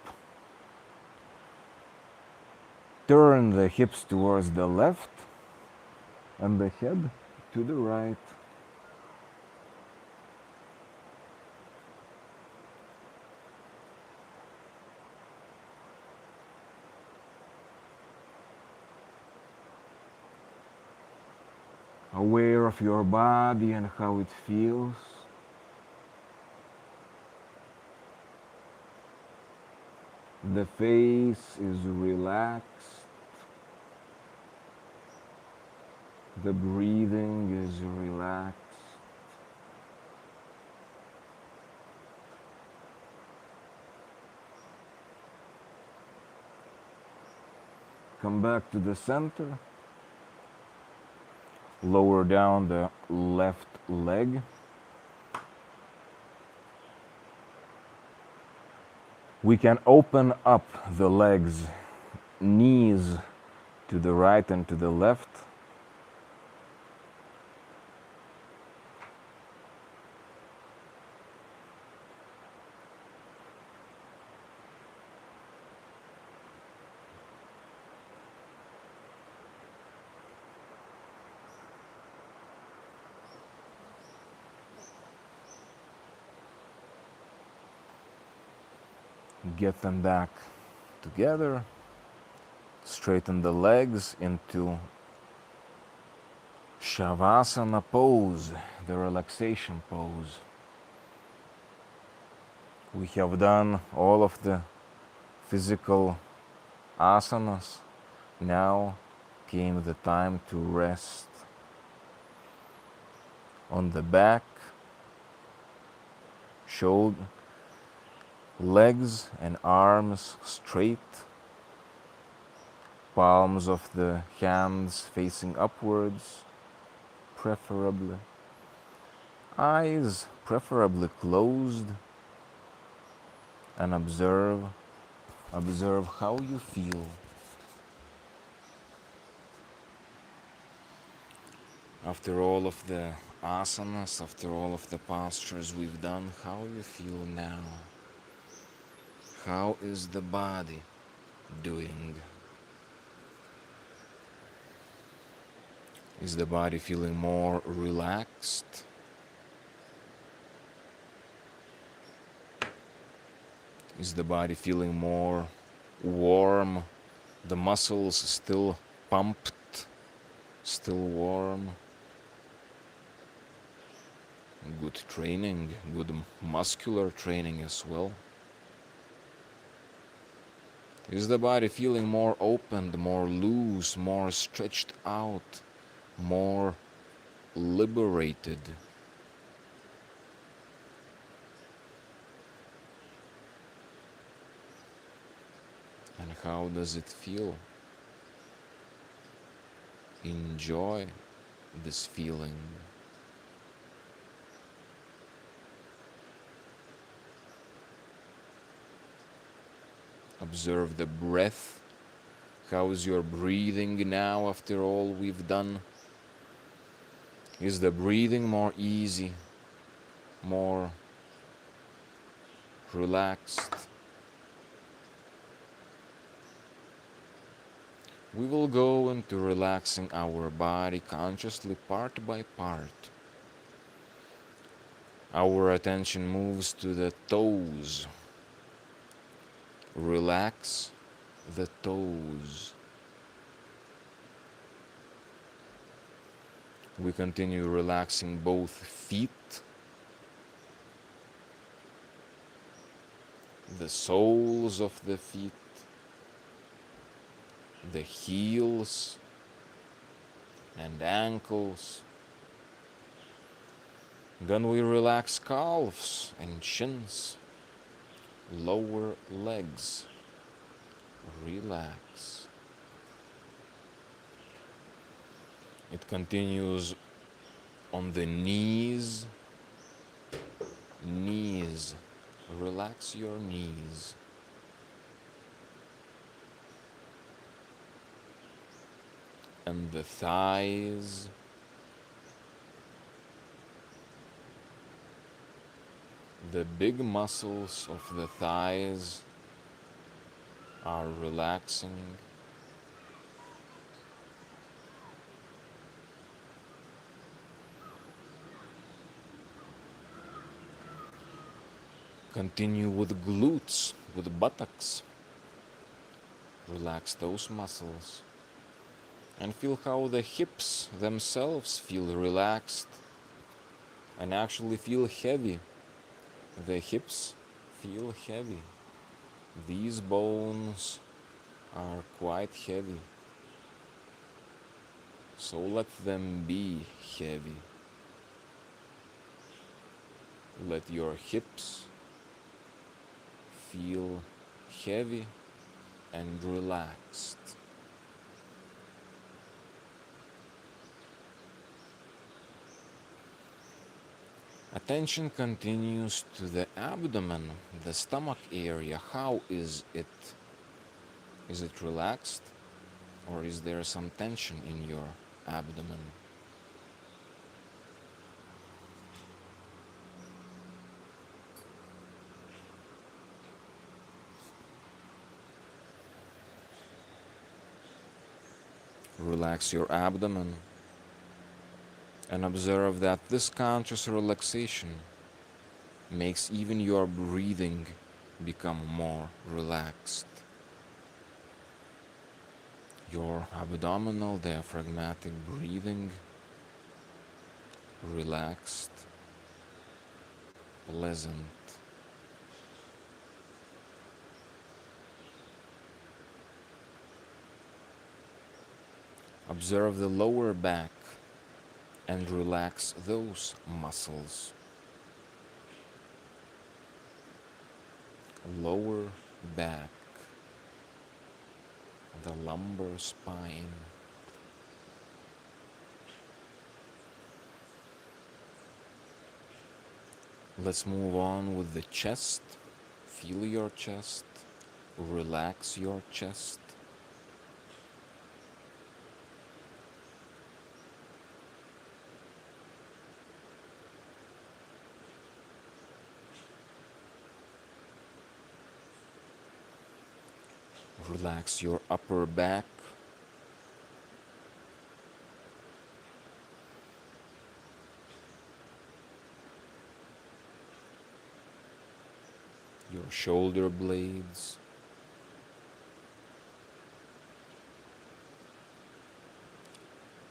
Turn the hips towards the left and the head to the right. Aware of your body and how it feels. The face is relaxed. The breathing is relaxed. Come back to the center. Lower down the left leg. We can open up the legs, knees to the right and to the left. Get them back together. Straighten the legs into Shavasana pose, the relaxation pose. We have done all of the physical asanas. Now came the time to rest on the back, shoulder, legs and arms straight, palms of the hands facing upwards, preferably. Eyes preferably closed, and observe how you feel. After all of the asanas, after all of the postures we've done, how you feel now? How is the body doing? Is the body feeling more relaxed? Is the body feeling more warm? The muscles still pumped, still warm? Good training, good muscular training as well. Is the body feeling more opened, more loose, more stretched out, more liberated? And how does it feel? Enjoy this feeling. Observe the breath. How is your breathing now after all we've done? Is the breathing more easy, more relaxed? we will go into relaxing our body consciously part by part. Our attention moves to the toes. Relax the toes. We continue relaxing both feet, the soles of the feet, the heels and ankles. Then we relax calves and shins, lower legs. Relax. It continues on the knees. Knees. Relax your knees. And the thighs. The big muscles of the thighs are relaxing. Continue with glutes, with buttocks. Relax those muscles. And feel how the hips themselves feel relaxed and actually feel heavy. The hips feel heavy. These bones are quite heavy. So let them be heavy. Let your hips feel heavy and relaxed. Attention continues to the abdomen, the stomach area. How is it? Is it relaxed? Or is there some tension in your abdomen? Relax your abdomen and observe that this conscious relaxation makes even your breathing become more relaxed. Your abdominal diaphragmatic breathing relaxed, pleasant. Observe the lower back and relax those muscles. Lower back, the lumbar spine. Let's move on with the chest. Feel your chest. Relax your chest. Relax your upper back. Your shoulder blades.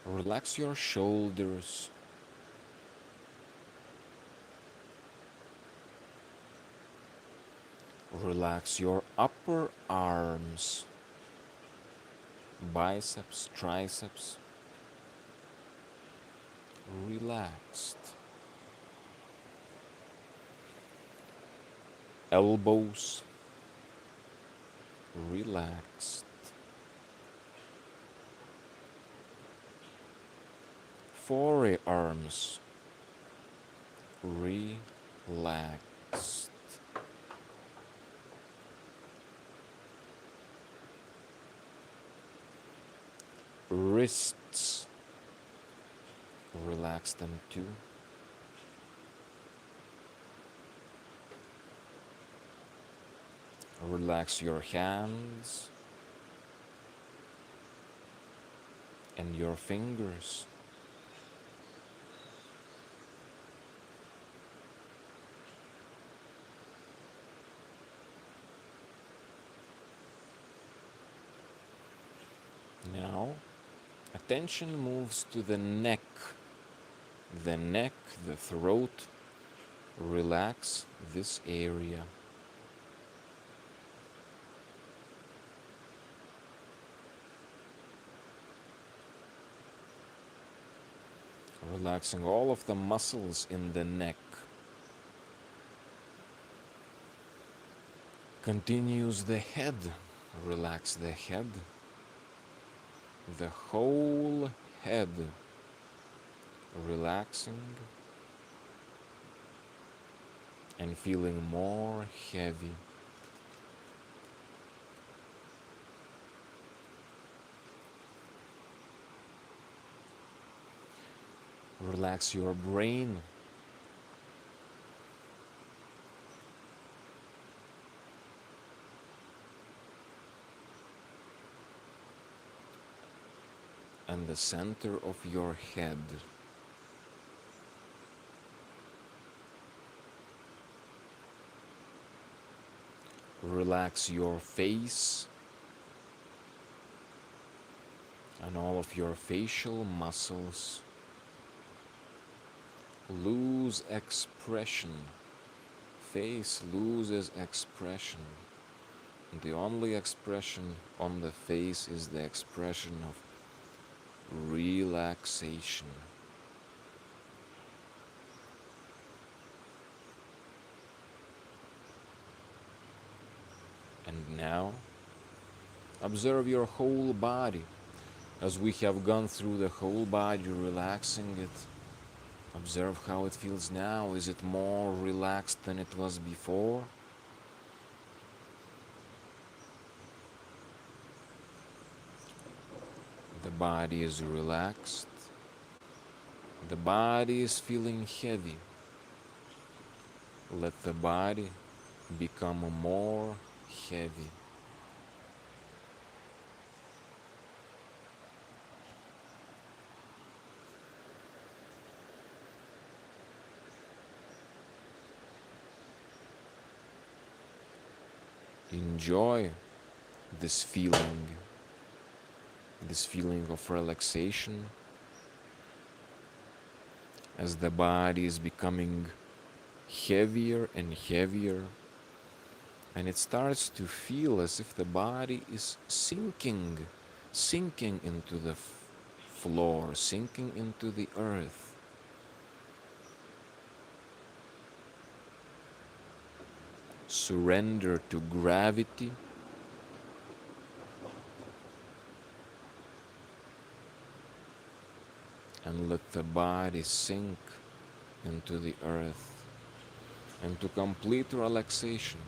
Relax your shoulders. Relax your upper arms, biceps, triceps. Relaxed. Elbows. Relaxed. Forearms. Relaxed. Wrists. Relax them too. Relax your hands. and your fingers. Now, attention moves to the neck, the throat. Relax this area. Relaxing all of the muscles in the neck. Continues the head. Relax the head. The whole head. Relaxing and feeling more heavy. Relax your brain. And the center of your head. Relax your face and all of your facial muscles. Lose expression. Face loses expression. The only expression on the face is the expression of relaxation. And now, observe your whole body. As we have gone through the whole body, relaxing it, observe how it feels now. Is it more relaxed than it was before? The body is relaxed. The body is feeling heavy. Let the body become more heavy. Enjoy this feeling of relaxation as the body is becoming heavier and heavier, and it starts to feel as if the body is sinking into the floor, sinking into the earth. Surrender to gravity. And let the body sink into the earth, into complete relaxation.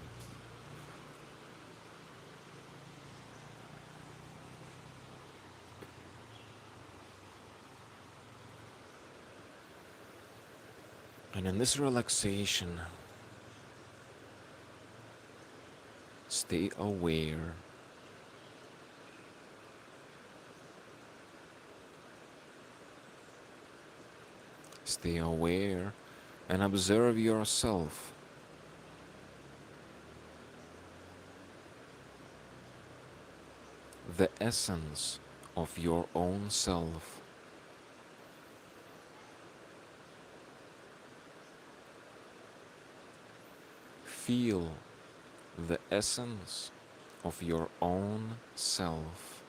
And in this relaxation, stay aware. Stay aware and observe yourself. The essence of your own self. Feel the essence of your own self.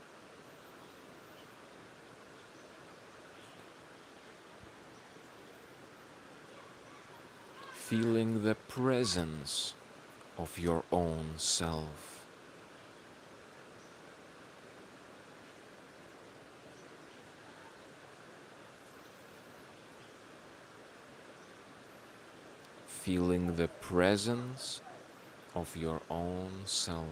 Feeling the presence of your own self. Feeling the presence of your own self.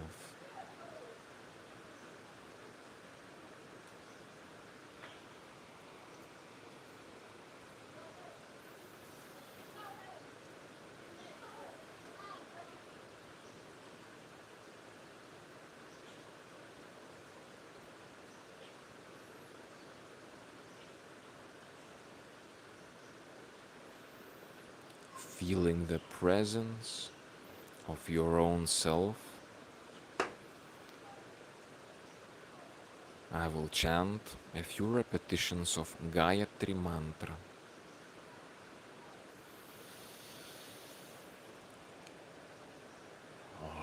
feeling the presence of your own self, I will chant a few repetitions of Gayatri mantra.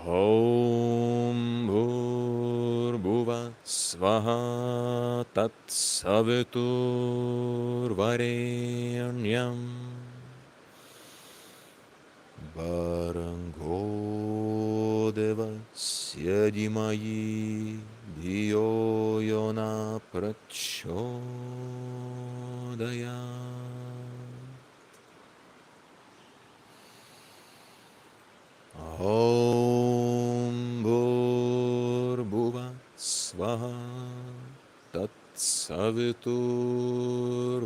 Om Bhur Svaha Tat Savitur Varenyam Bharango Devasya Dhimayi Dhiyo Yona Prachodayam. Om Bhur Svaha Tat Savitur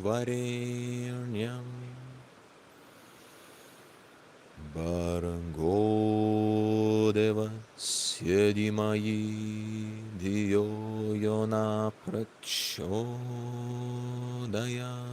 Varenyam Bharango Devasya Dhimayi Dhiyo Yona Prachodayam.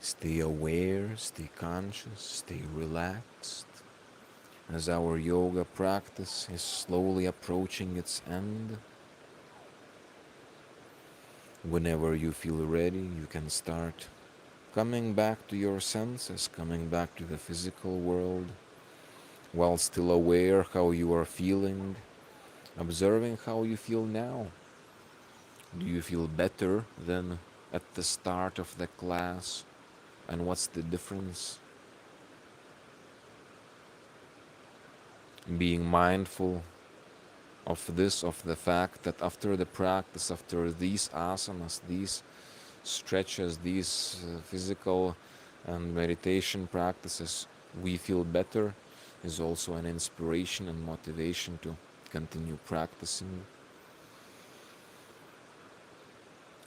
Stay aware, stay conscious, stay relaxed as our yoga practice is slowly approaching its end. Whenever you feel ready, you can start coming back to your senses, coming back to the physical world, while still aware how you are feeling, observing how you feel now. Do you feel better than at the start of the class? And what's the difference? Being mindful of this, of the fact that after the practice, after these asanas, these stretches, these physical and meditation practices, we feel better, is also an inspiration and motivation to continue practicing.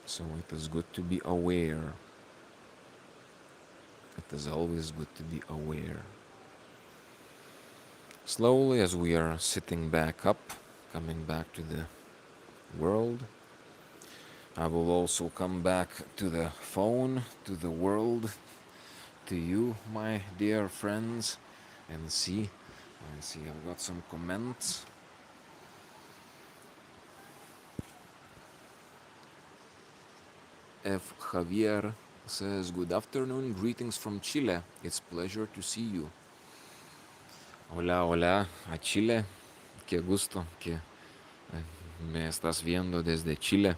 So it is good to be aware. It is always good to be aware. Slowly, as we are sitting back up, coming back to the world, I will also come back to the phone, to the world, to you, my dear friends, and see. I've got some comments. F. Javier says, good afternoon, greetings from Chile. It's pleasure to see you. Hola, hola, a Chile. Qué gusto que me estás viendo desde Chile.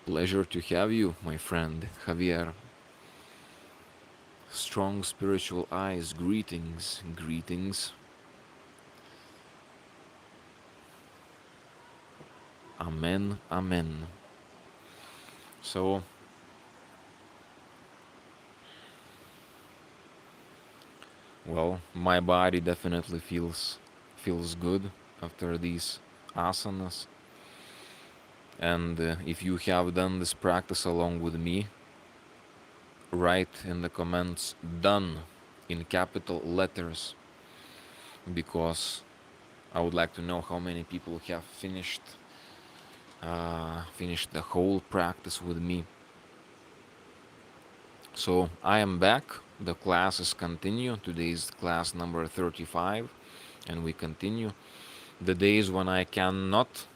Pleasure to have you, my friend Javier. Strong spiritual eyes, greetings, greetings. Amen, amen. So, well, my body definitely feels good after these asanas. And if you have done this practice along with me, write in the comments done in capital letters, because I would like to know how many people have finished the whole practice with me. So I am back. The classes continue. Today is class number 35, and we continue. The days when I cannot,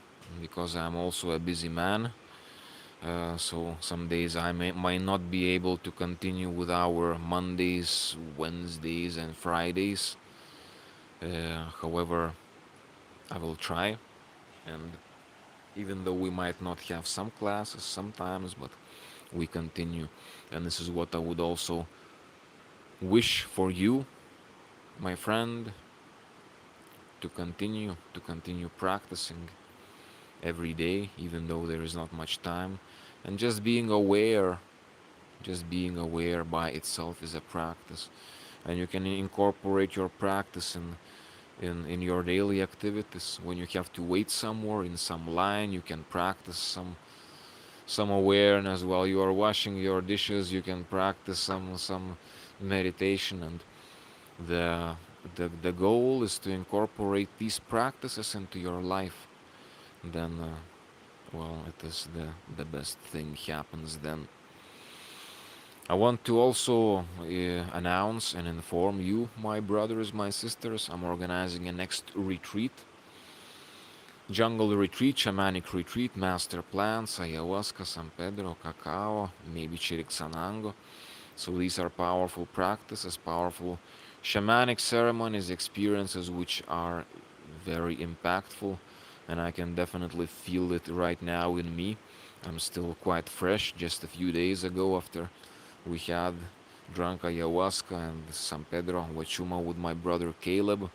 because I'm also a busy man, so some days I might not be able to continue with our Mondays, Wednesdays, and Fridays. However, I will try. And even though we might not have some classes sometimes, but we continue. And this is what I would also wish for you, my friend, to continue practicing every day, even though there is not much time. And just being aware by itself is a practice. And you can incorporate your practice in your daily activities. When you have to wait somewhere in some line, you can practice some awareness while you are washing your dishes. You can practice some meditation, and the the goal is to incorporate these practices into your life. Then, well, it is the best thing happens then. I want to also announce and inform you, my brothers, my sisters, I'm organizing a next retreat. Jungle retreat, shamanic retreat, master plants, ayahuasca, San Pedro, cacao, maybe Chiricsanango. So these are powerful practices, powerful shamanic ceremonies, experiences which are very impactful, and I can definitely feel it right now in me. I'm still quite fresh, just a few days ago after we had drunk ayahuasca and San Pedro Huachuma with my brother Caleb.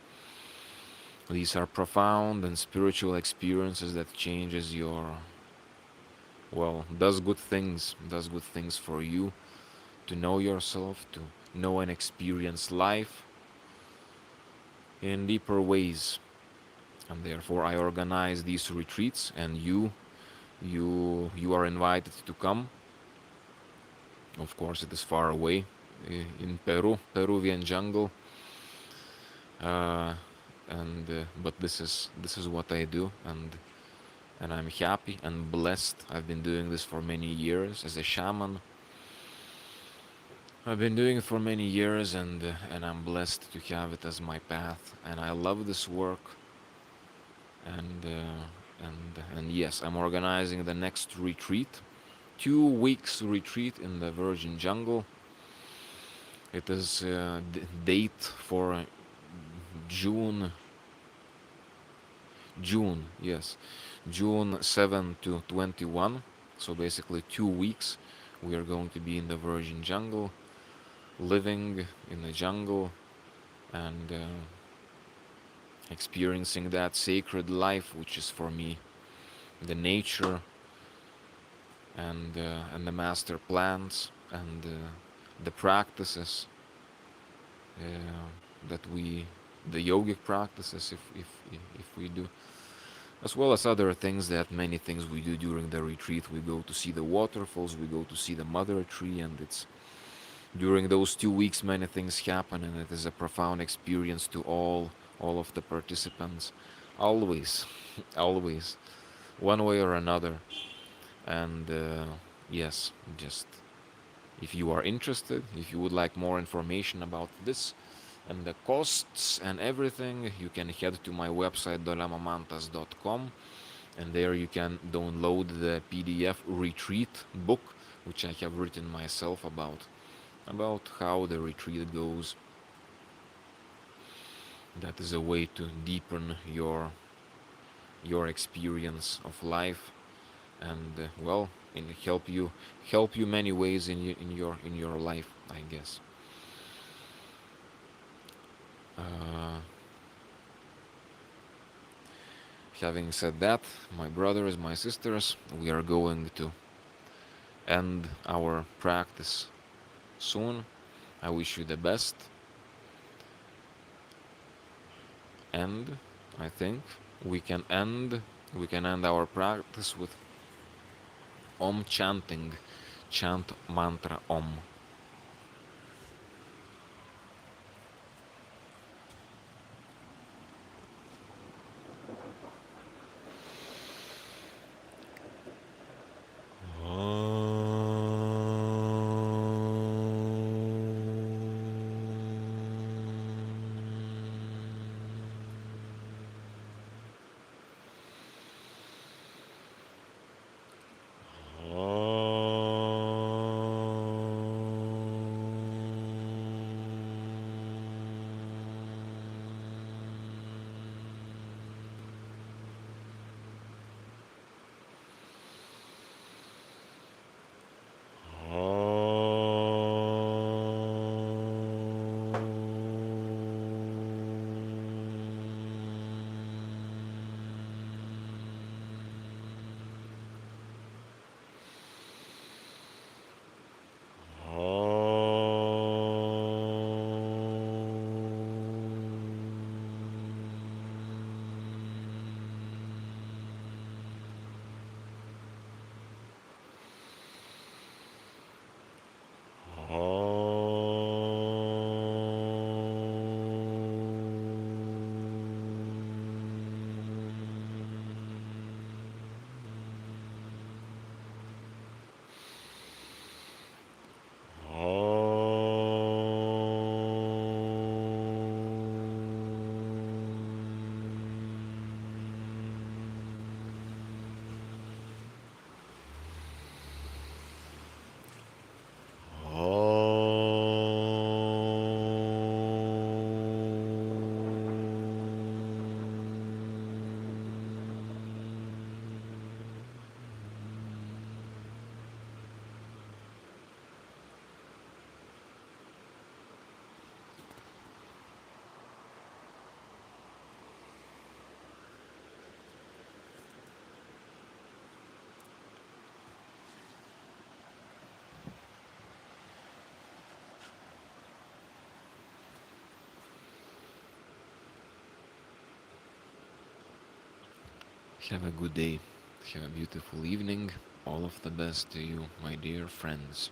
These are profound and spiritual experiences that changes your, well, does good things for you, to know yourself, to know and experience life in deeper ways. And therefore I organize these retreats, and you are invited to come. Of course it is far away, in Peruvian jungle, uh, and but this is what I do, and I'm happy and blessed. I've been doing this for many years as a shaman. I've been doing it for many years, and I'm blessed to have it as my path, and I love this work. And yes, I'm organizing the next retreat, 2 weeks retreat in the Virgin Jungle. It is date for June, yes, June 7 to 21. So basically 2 weeks we are going to be in the Virgin Jungle, living in the jungle, and experiencing that sacred life, which is for me the nature, and the master plans, and the practices uh, that we, the yogic practices, if we do, as well as other things, that many things we do during the retreat. We go to see the waterfalls, we go to see the mother tree, and it's during those 2 weeks many things happen, and it is a profound experience to all of the participants, always, always, one way or another. And yes, just if you are interested, if you would like more information about this and the costs and everything, you can head to my website dolamamantas.com, and there you can download the PDF retreat book, which I have written myself about how the retreat goes. That is a way to deepen your experience of life, and well, and help you many ways in your life, I guess. uh, Having said that, my brothers, my sisters, we are going to end our practice soon. I wish you the best, and I think we can end we can end our practice with Om chanting. Chant mantra Om. Have a good day. Have a beautiful evening. All of the best to you, my dear friends.